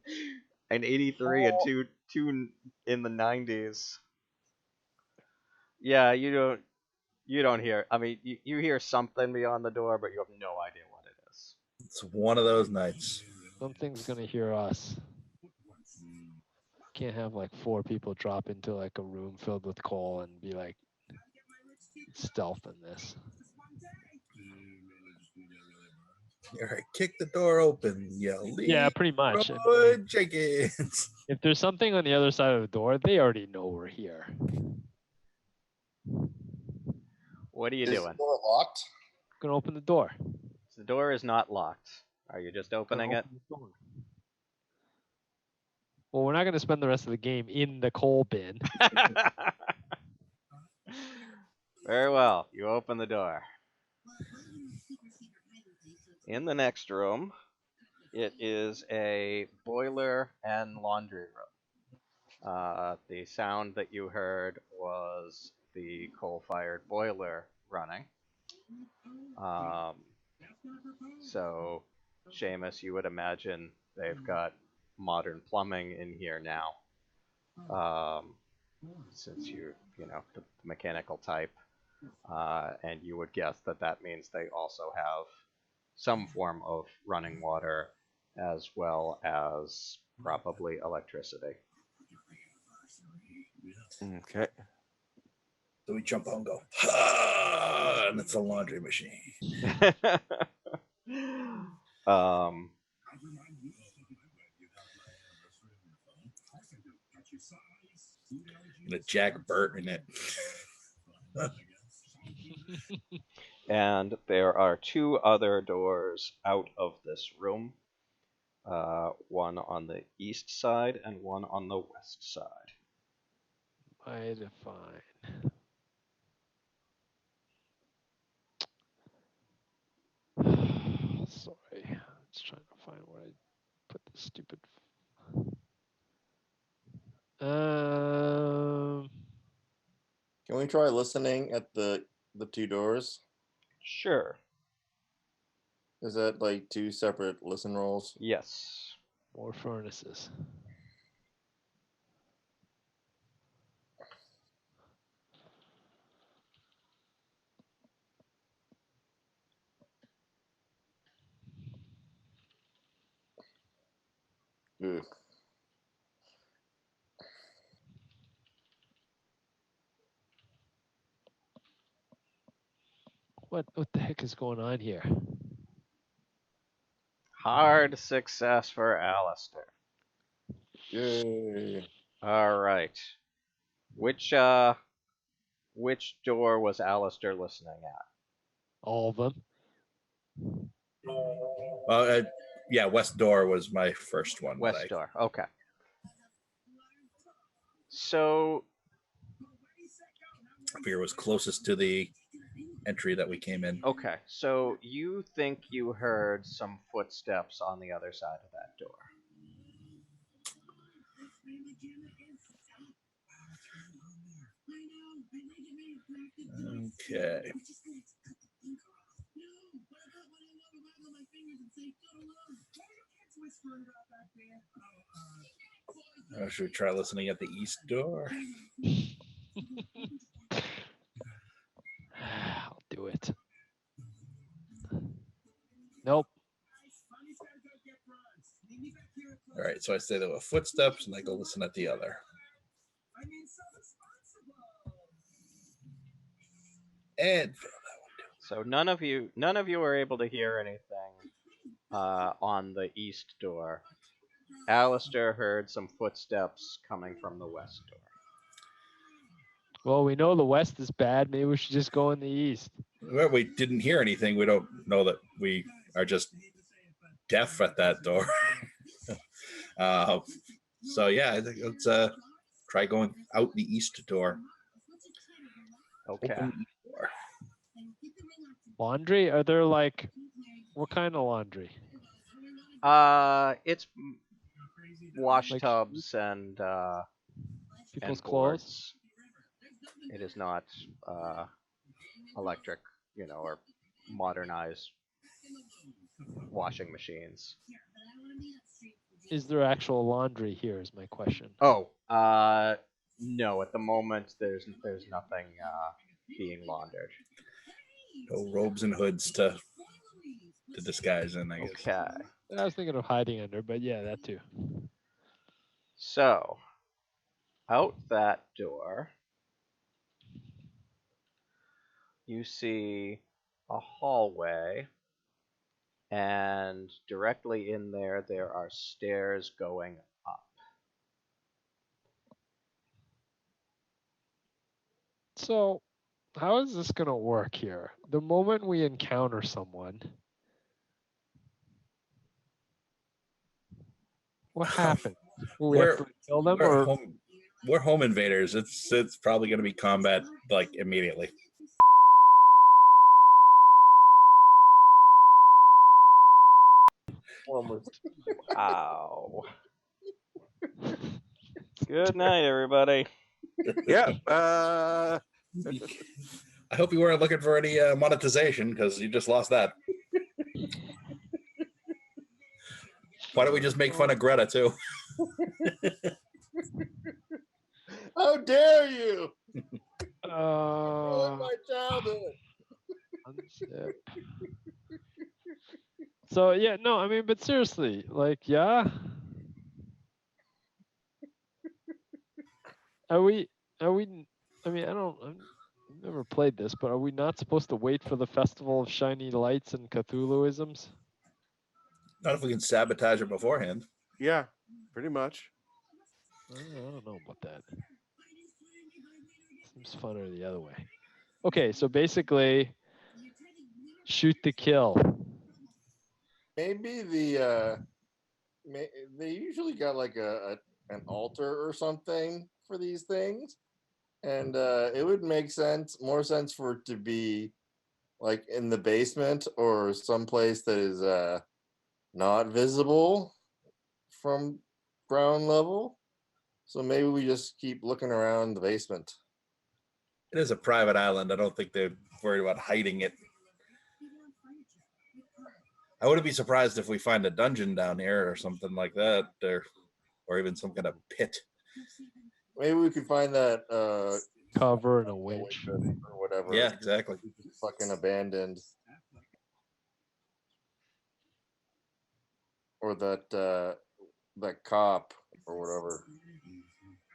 An 83 and two in the 90s. Yeah, you don't hear. I mean, you hear something beyond the door, but you have no idea what it is. It's one of those nights. Something's gonna hear us. Can't have like 4 people drop into like a room filled with coal and be like stealthing this. All right, kick the door open. Yell, Yeah, pretty much. Leroy Jenkins. If there's something on the other side of the door, they already know we're here. What are you Is doing? the door locked? Gonna open the door. The door is not locked. Are you just opening Gonna it? open the door. Well, we're not gonna spend the rest of the game in the coal bin. Very well. You open the door. In the next room, it is a boiler and laundry room. The sound that you heard was the coal-fired boiler running. So, Seamus, you would imagine they've got modern plumbing in here now. Since you know, the mechanical type. And you would guess that that means they also have some form of running water as well as probably electricity. Okay. So we jump out and go, ah, and it's a laundry machine. um, And a Jack Burt in it. and there are 2 other doors out of this room. One on the east side and one on the west side. Mighty fine. Sorry, I'm just trying to find where I put this stupid. Can we try listening at the 2 doors? Sure. Is that like 2 separate listen rolls? Yes. More furnaces. Ugh. What the heck is going on here? Hard success for Alistair. Yay. All right. Which door was Alistair listening at? All of them. Yeah, west door was my first one. West door. Okay. So I figure it was closest to the entry that we came in. okay. So you think you heard some footsteps on the other side of that door. Okay. Should we try listening at the east door? I'll do it. Nope. All right, so I say there were footsteps, and I go listen at the other. And so none of you were able to hear anything on the east door. Alistair heard some footsteps coming from the west door. Well, we know the west is bad. Maybe we should just go in the east. Well, we didn't hear anything. We don't know that we are just deaf at that door. So yeah, I think let's try going out the east door. Okay. Open the east door. Laundry? Are there like what kind of laundry? It's wash Like tubs and people's clothes? boards. It is not electric, or modernized washing machines. Is there actual laundry here? Is my question. Oh, no. At the moment, there's nothing being laundered. No robes and hoods to disguise in, I guess. Okay. I was thinking of hiding under, but yeah, that too. So, out that door, you see a hallway, and directly in there are stairs going up. So, how is this going to work here? The moment we encounter someone, what happens? Will we have to kill them or we're home invaders. It's probably going to be combat like immediately. Wow. Good night, everybody. Yeah. I hope you weren't looking for any monetization because you just lost that. Why don't we just make fun of Greta too? How dare you? Ruin uh, my childhood. unzip. So yeah, no, I mean, but seriously, like, yeah, are we? I mean, I've never played this, but are we not supposed to wait for the Festival of Shiny Lights and Cthulhuisms? Not if we can sabotage it beforehand. Yeah, pretty much. I don't know about that. Seems funner the other way. Okay, so basically, shoot to kill. Maybe they usually got like an altar or something for these things, and it would make more sense for it to be like in the basement or someplace that is not visible from ground level. So maybe we just keep looking around the basement. It is a private island. I don't think they're worried about hiding it. I wouldn't be surprised if we find a dungeon down here or something like that, or even some kind of pit. Maybe we could find that Cover and a winch. or whatever. Yeah, exactly. Fucking abandoned. Or that cop or whatever.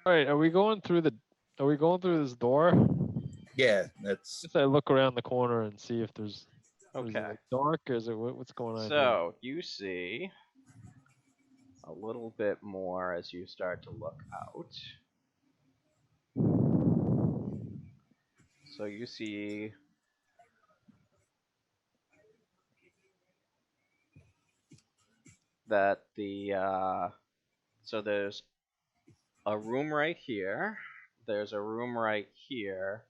All right, are we going through this door? Yeah, that's Just I look around the corner and see if there's. Is it Okay. like dark or is it what's going on? So, you see a little bit more as you start to look out. So, you see that so there's a room right here. There's a room right here.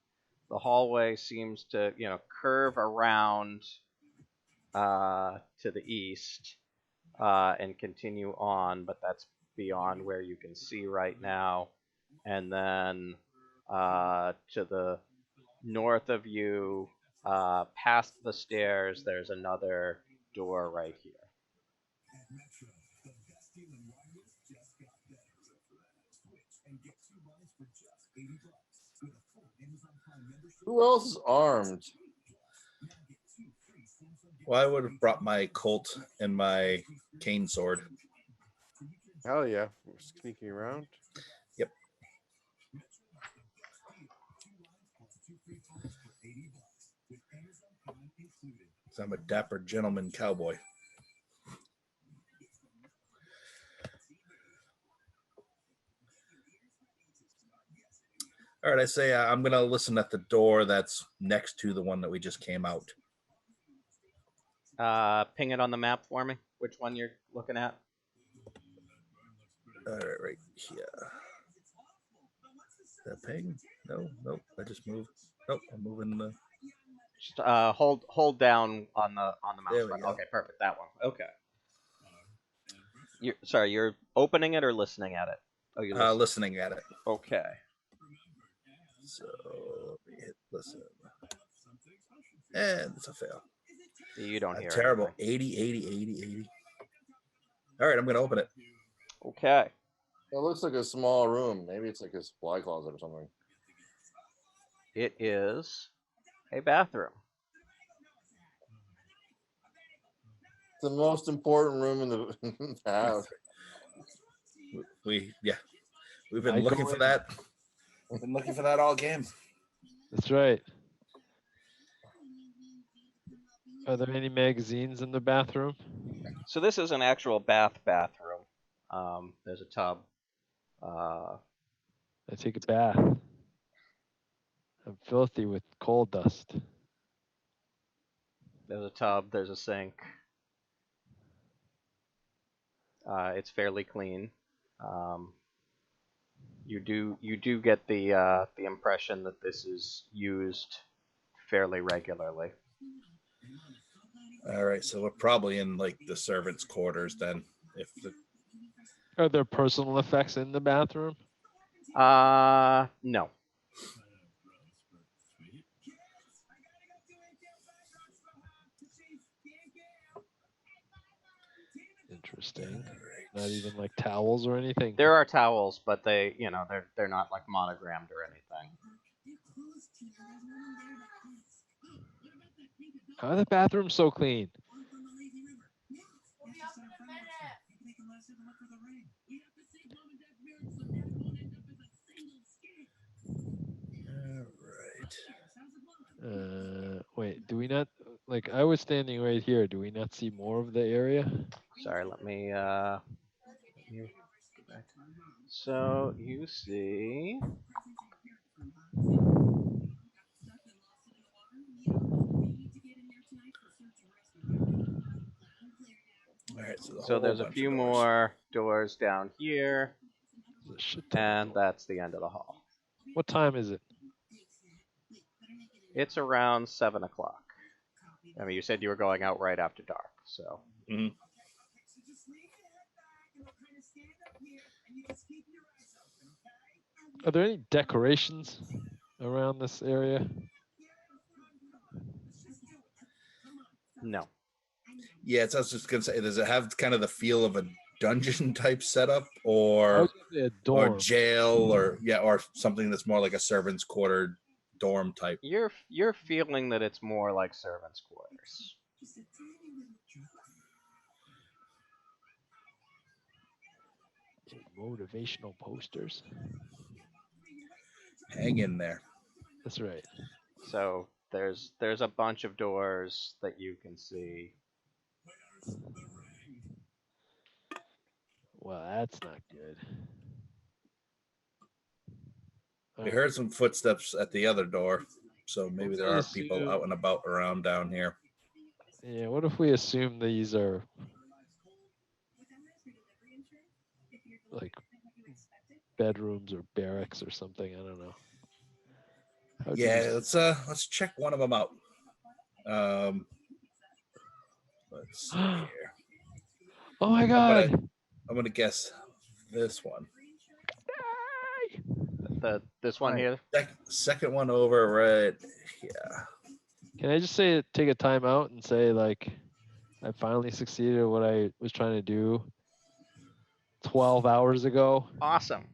The hallway seems to, curve around to the east and continue on, but that's beyond where you can see right now. And then to the north of you, past the stairs, there's another door right here. Who else is armed? well, I would have brought my Colt and my cane sword. Hell yeah. We're sneaking around. Yep. So I'm a dapper gentleman cowboy. All right, I say I'm going to listen at the door that's next to the one that we just came out. Ping it on the map for me, which one you're looking at. All right here. That ping? No, nope. I just moved. Nope, I'm moving the. Just hold down on the mouse There we button. go. Okay, perfect. That one. Okay. You're opening it or listening at it? Oh, you're listening. Listening at it. Okay. So let me hit listen. And it's a fail. You don't hear Terrible. anything. 80. All right, I'm going to open it. Okay. It looks like a small room. Maybe it's like a supply closet or something. It is a bathroom. It's the most important room in the house. We've been I'd looking go for in. that. We've been looking for that all game. That's right. Are there any magazines in the bathroom? So this is an actual bathroom. There's a tub. I take a bath. I'm filthy with coal dust. There's a tub. There's a sink. It's fairly clean. You do get the impression that this is used fairly regularly. All right, so we're probably in like the servants' quarters then. Are there personal effects in the bathroom? No. Interesting. Not even like towels or anything. There are towels, but they're not like monogrammed or anything. How are the bathrooms so clean? All right. Wait, do we not, like, I was standing right here. Do we not see more of the area? Sorry, let me get back. So you see. All right, So there's a few more doors down here, There's a shit ton of and doors. that's the end of the hall. What time is it? It's around 7 o'clock. I mean, you said you were going out right after dark, so. Mhm. Are there any decorations around this area? No. Yeah, I was just gonna say, does it have kind of the feel of a dungeon type setup, I or was gonna say a dorm. jail, or something that's more like a servants' quarter dorm type? You're feeling that it's more like servants' quarters. Motivational posters. Hang in there. That's right. So there's a bunch of doors that you can see. Well, that's not good. We heard some footsteps at the other door, so maybe there are Let's people assume- out and about around down here. Yeah, what if we assume these are like bedrooms or barracks or something? I don't know. How do Yeah, you- let's check one of them out. Let's see here. Oh my god! I'm gonna guess this one. This one here. Second one over, right? Yeah. Can I just say, take a time out and say, like, I finally succeeded at what I was trying to do 12 hours ago? Awesome.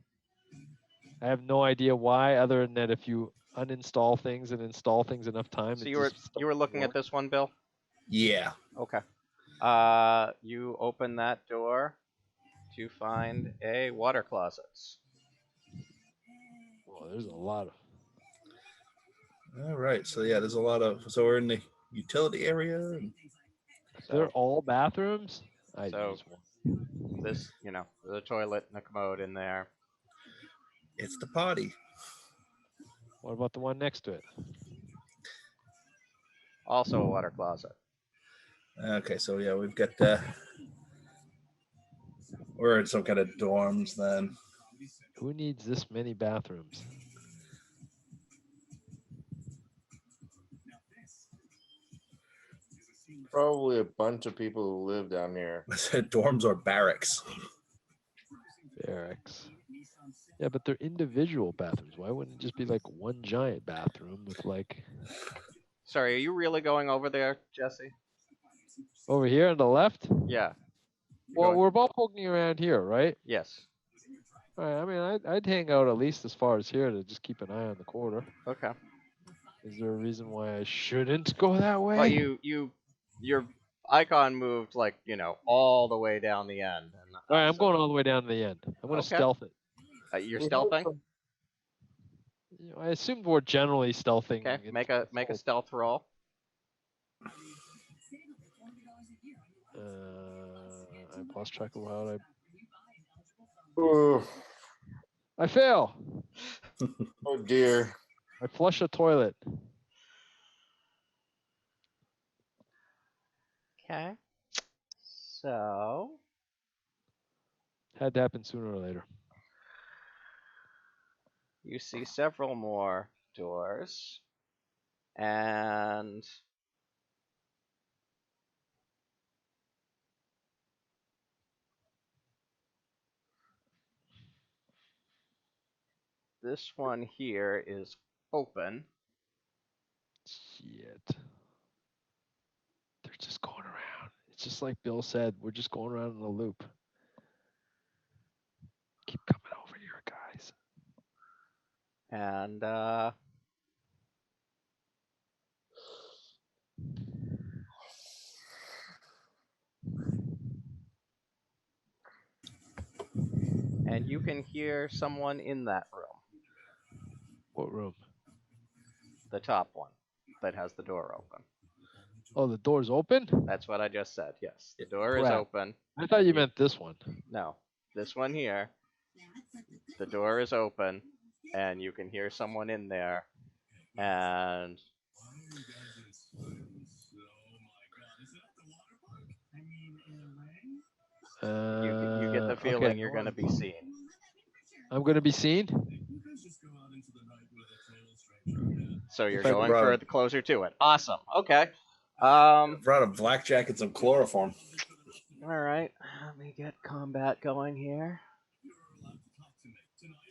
I have no idea why, other than that if you uninstall things and install things enough times. So you were looking at this one, Bill? Yeah. Okay. You open that door to find a water closet. Well, there's a lot of. All right. So yeah, there's a lot of. So we're in the utility area. They're all bathrooms? I So- use one. This, there's a toilet and a commode in there. It's the potty. What about the one next to it? Also a water closet. Okay. So yeah, we've got We're in some kind of dorms then. Who needs this many bathrooms? Probably a bunch of people who live down here. I said dorms or barracks. Barracks. Yeah, but they're individual bathrooms. Why wouldn't it just be like one giant bathroom with like Sorry, are you really going over there, Jesse? over here on the left? Yeah. You're Well, going- we're both poking around here, right? Yes. All right, I mean, I'd hang out at least as far as here to just keep an eye on the corridor. Okay. Is there a reason why I shouldn't go that way? But your icon moved like, all the way down the end. And, All right, I'm so- going all the way down to the end. I'm going to Okay. stealth it. You're stealthing? You know, I assume we're generally stealthing. Okay. It's- Make a it's make a all- stealth roll. I lost track of how Oh, I fail. oh dear. I flush a toilet. Okay. So Had to happen sooner or later. you see several more doors, and this one here is open. Shit. They're just going around. It's just like Bill said. We're just going around in a loop. Keep coming over here, guys. And you can hear someone in that room, What room? the top one that has the door open. Oh, the door's open? That's what I just said. Yes, the door is Crap. open. I thought you meant this one. No, this one here. The door is open, and you can hear someone in there, and you get the feeling okay. you're going to be seen. I'm going to be seen? So you're If I going brought- closer to it. Awesome. Okay. Brought a blackjack and some chloroform. All right. Let me get combat going here.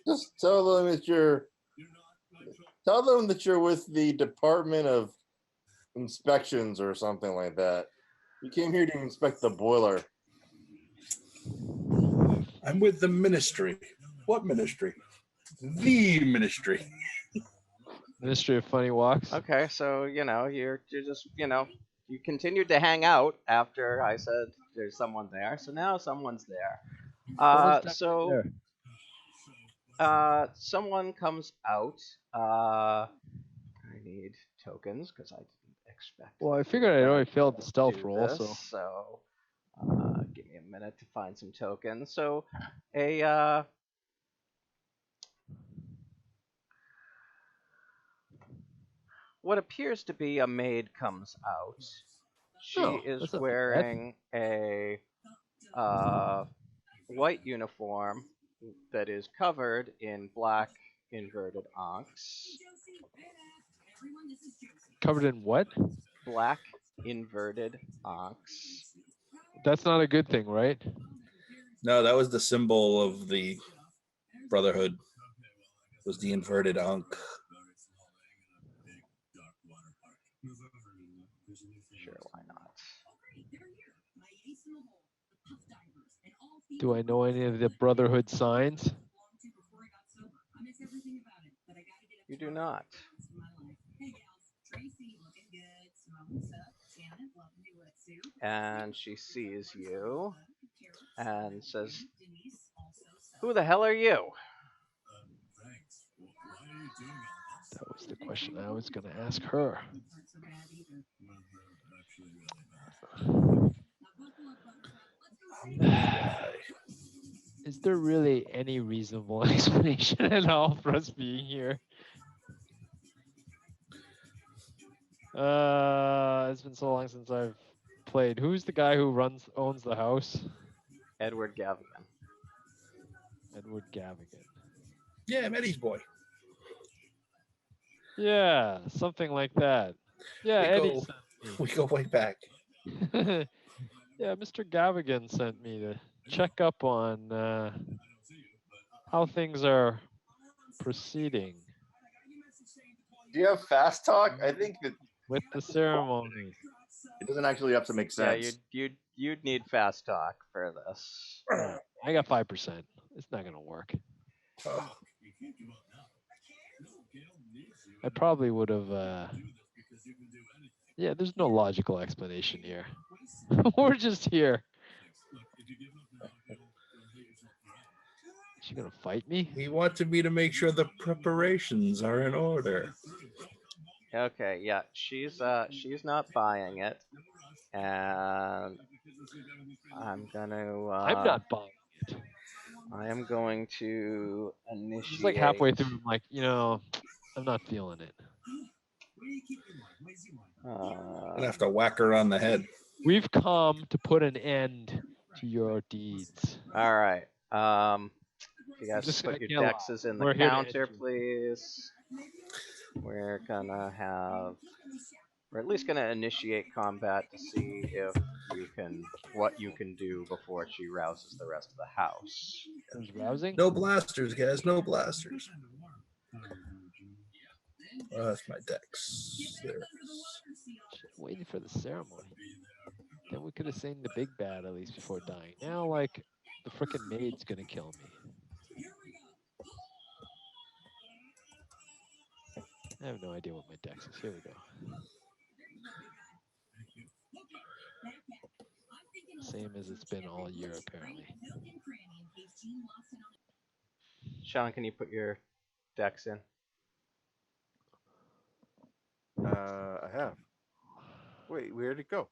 Just tell them that you're with the Department of Inspections or something like that. You came here to inspect the boiler. I'm with the ministry. What ministry? The ministry. Ministry of Funny Walks. Okay, so you're just you continued to hang out after I said there's someone there. So now someone's there. Someone's So definitely there. someone comes out. I need tokens because I didn't expect. Well, I figured I'd already failed the to stealth do roll, this, so. So give me a minute to find some tokens. So what appears to be a maid comes out. She Oh, is that's not too bad. wearing a white uniform that is covered in black inverted ankhs. Covered in what? Black inverted ankhs. That's not a good thing, right? No, that was the symbol of the Brotherhood. Was the inverted ankh. Sure, why not? Do I know any of the Brotherhood signs? You do not. And she sees you and says, "Who the hell are you?" That was the question I was going to ask her. Is there really any reasonable explanation at all for us being here? It's been so long since I've played. Who's the guy who owns the house? Edward Gavigan. Edward Gavigan. Yeah, I'm Eddie's boy. Yeah, something like that. Yeah, We Eddie go- sent We go way back. me. Yeah, Mr. Gavigan sent me to check up on how things are proceeding Do you have fast talk? I think that with the ceremony. it doesn't actually have to make Yeah, sense. you'd need fast talk for this. I got 5%. It's not gonna work. Oh, I probably would have. Yeah, there's no logical explanation here. We're just here. She gonna fight me? he wanted me to make sure the preparations are in order. Okay, yeah, she's not buying it, and I'm gonna I'm not buying it. I am going to initiate. She's like halfway through. I'm like, I'm not feeling it. I'm gonna have to whack her on the head. We've come to put an end to your deeds. All right. You guys Just- put I your can't lie. dexes in the We're here to counter, end you. please. We're gonna have. We're at least gonna initiate combat to see if what you can do before she rouses the rest of the house. Who's rousing? No blasters, guys. No blasters. That's my dex. There it is. Shit, waiting for the ceremony. Then we could have seen the big bad at least before dying. Now, like, the frickin' maid's gonna kill me. I have no idea what my dex is. Here we go. Same as it's been all year, apparently. Sean, can you put your dex in? I have. Wait, where'd it go?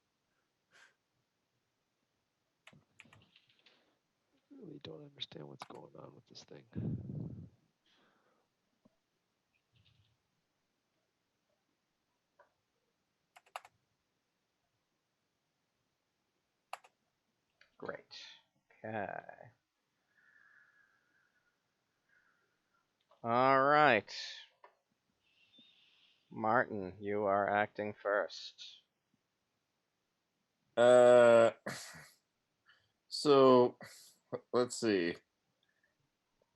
Really don't understand what's going on with this thing. Great. Okay. All right. Martin, you are acting first. So let's see.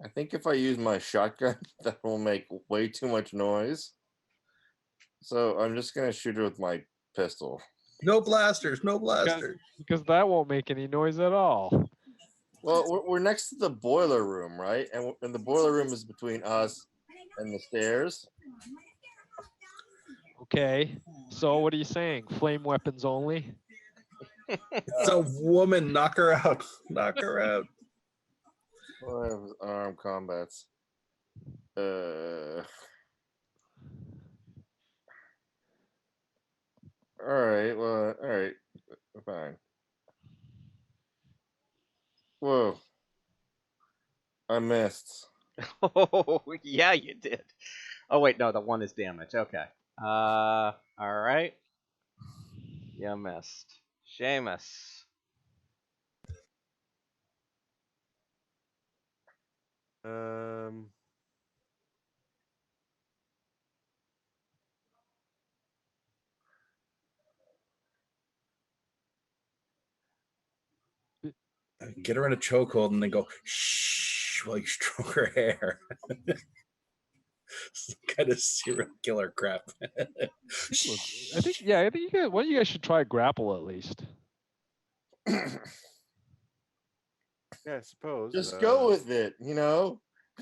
I think if I use my shotgun, that will make way too much noise. So I'm just gonna shoot her with my pistol. No blasters. No blasters. Because that won't make any noise at all. Well, we're next to the boiler room, right? And the boiler room is between us and the stairs. Okay. So what are you saying? Flame weapons only? It's a woman. Knock her out. Knock her out. Well, I have armed combats. All right. Well, all right. Fine. Whoa. I missed. Oh, yeah, you did. Oh, wait, no, the one is damage. Okay. All right. You missed. Seamus. Get her in a chokehold and then go shh while you stroke her hair. Some kind of serial killer crap. I think you guys, one of you guys should try grapple at least. Yeah, I suppose. Just go with it,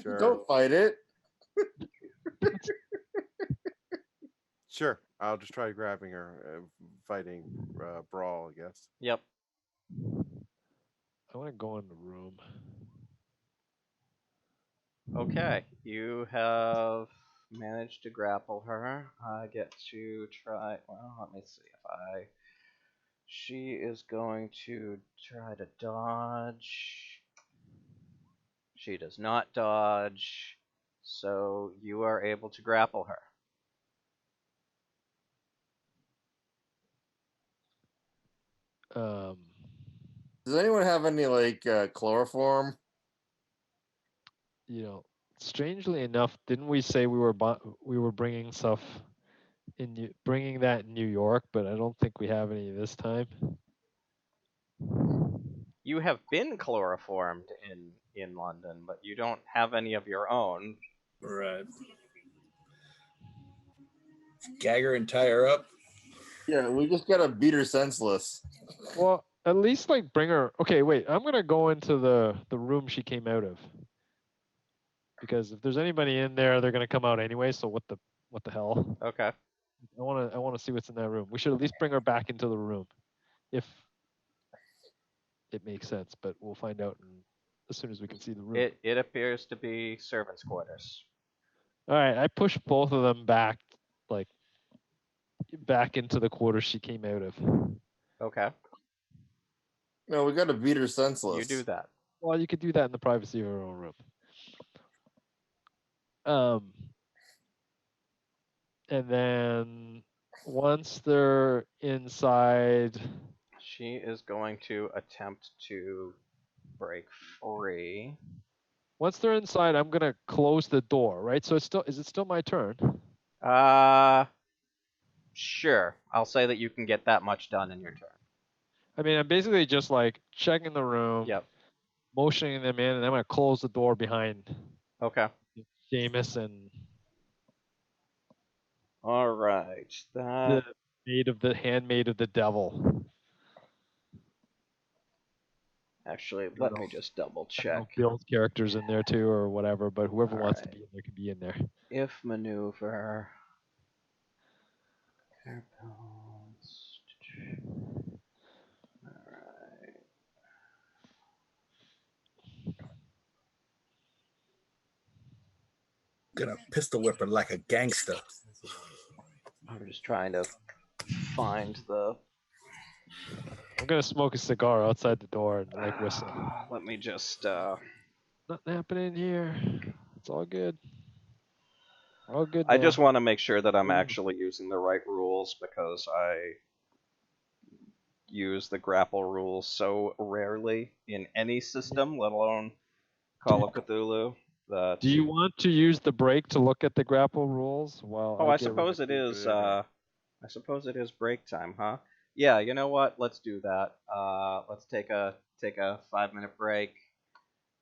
Sure. Don't fight it. Sure. I'll just try grabbing her, fighting brawl, I guess. Yep. I want to go in the room. Okay. You have managed to grapple her. I get to try. Well, let me see if I. She is going to try to dodge. She does not dodge. So you are able to grapple her. Does anyone have any chloroform? you know, strangely enough, didn't we say we were bringing stuff bringing that in New York? But I don't think we have any this time. You have been chloroformed in London, but you don't have any of your own. Right. Gag her and tie her up. Yeah, we just gotta beat her senseless. Well, at least like bring her. Okay, wait. I'm gonna go into the room she came out of. Because if there's anybody in there, they're gonna come out anyway. So what the hell? Okay. I wanna see what's in that room. We should at least bring her back into the room, if it makes sense. But we'll find out as soon as we can see the room. It appears to be servants' quarters. All right, I pushed both of them back, like back into the quarters she came out of. Okay. No, we gotta beat her senseless. You do that. Well, you could do that in the privacy of her own room. And then once they're inside, She is going to attempt to break free. once they're inside, I'm gonna close the door. Right. So is it still my turn? Sure. I'll say that you can get that much done in your turn. I mean, I'm basically just like checking the room, Yep. motioning them in, and I'm gonna close the door behind Okay. Seamus and All right. That the handmaid of the devil. actually, let me just double I don't know check. if Bill's characters in there too or whatever, but whoever wants to Alright. be in there can be in there. If maneuver. Airbounds. Alright. Gonna pistol whip her like a gangster. I'm just trying to find the. I'm gonna smoke a cigar outside the door and like whistle. Let me just. Nothing happening here. It's all good. We're all good I now. just want to make sure that I'm actually using the right rules because I use the grapple rules so rarely in any system, let alone Call of Cthulhu. That Do you want to use the break to look at the grapple rules while I get suppose it ready? is. I suppose it is break time, huh? Yeah. You know what? Let's do that. Let's take a 5-minute break,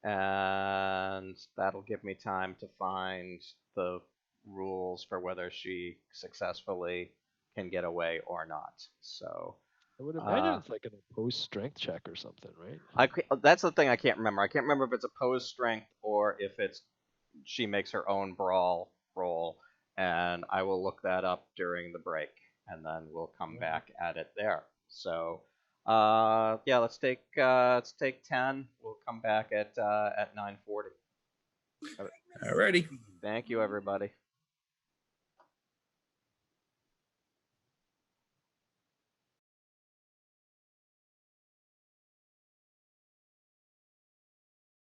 and that'll give me time to find the rules for whether she successfully can get away or not. So I would imagine it's like an opposed strength check or something, right? that's the thing I can't remember. I can't remember if it's opposed strength or if it's she makes her own brawl roll, and I will look that up during the break, and then we'll come back at it there. So, yeah, let's take 10. We'll come back at 9:40. Alrighty. Thank you, everybody.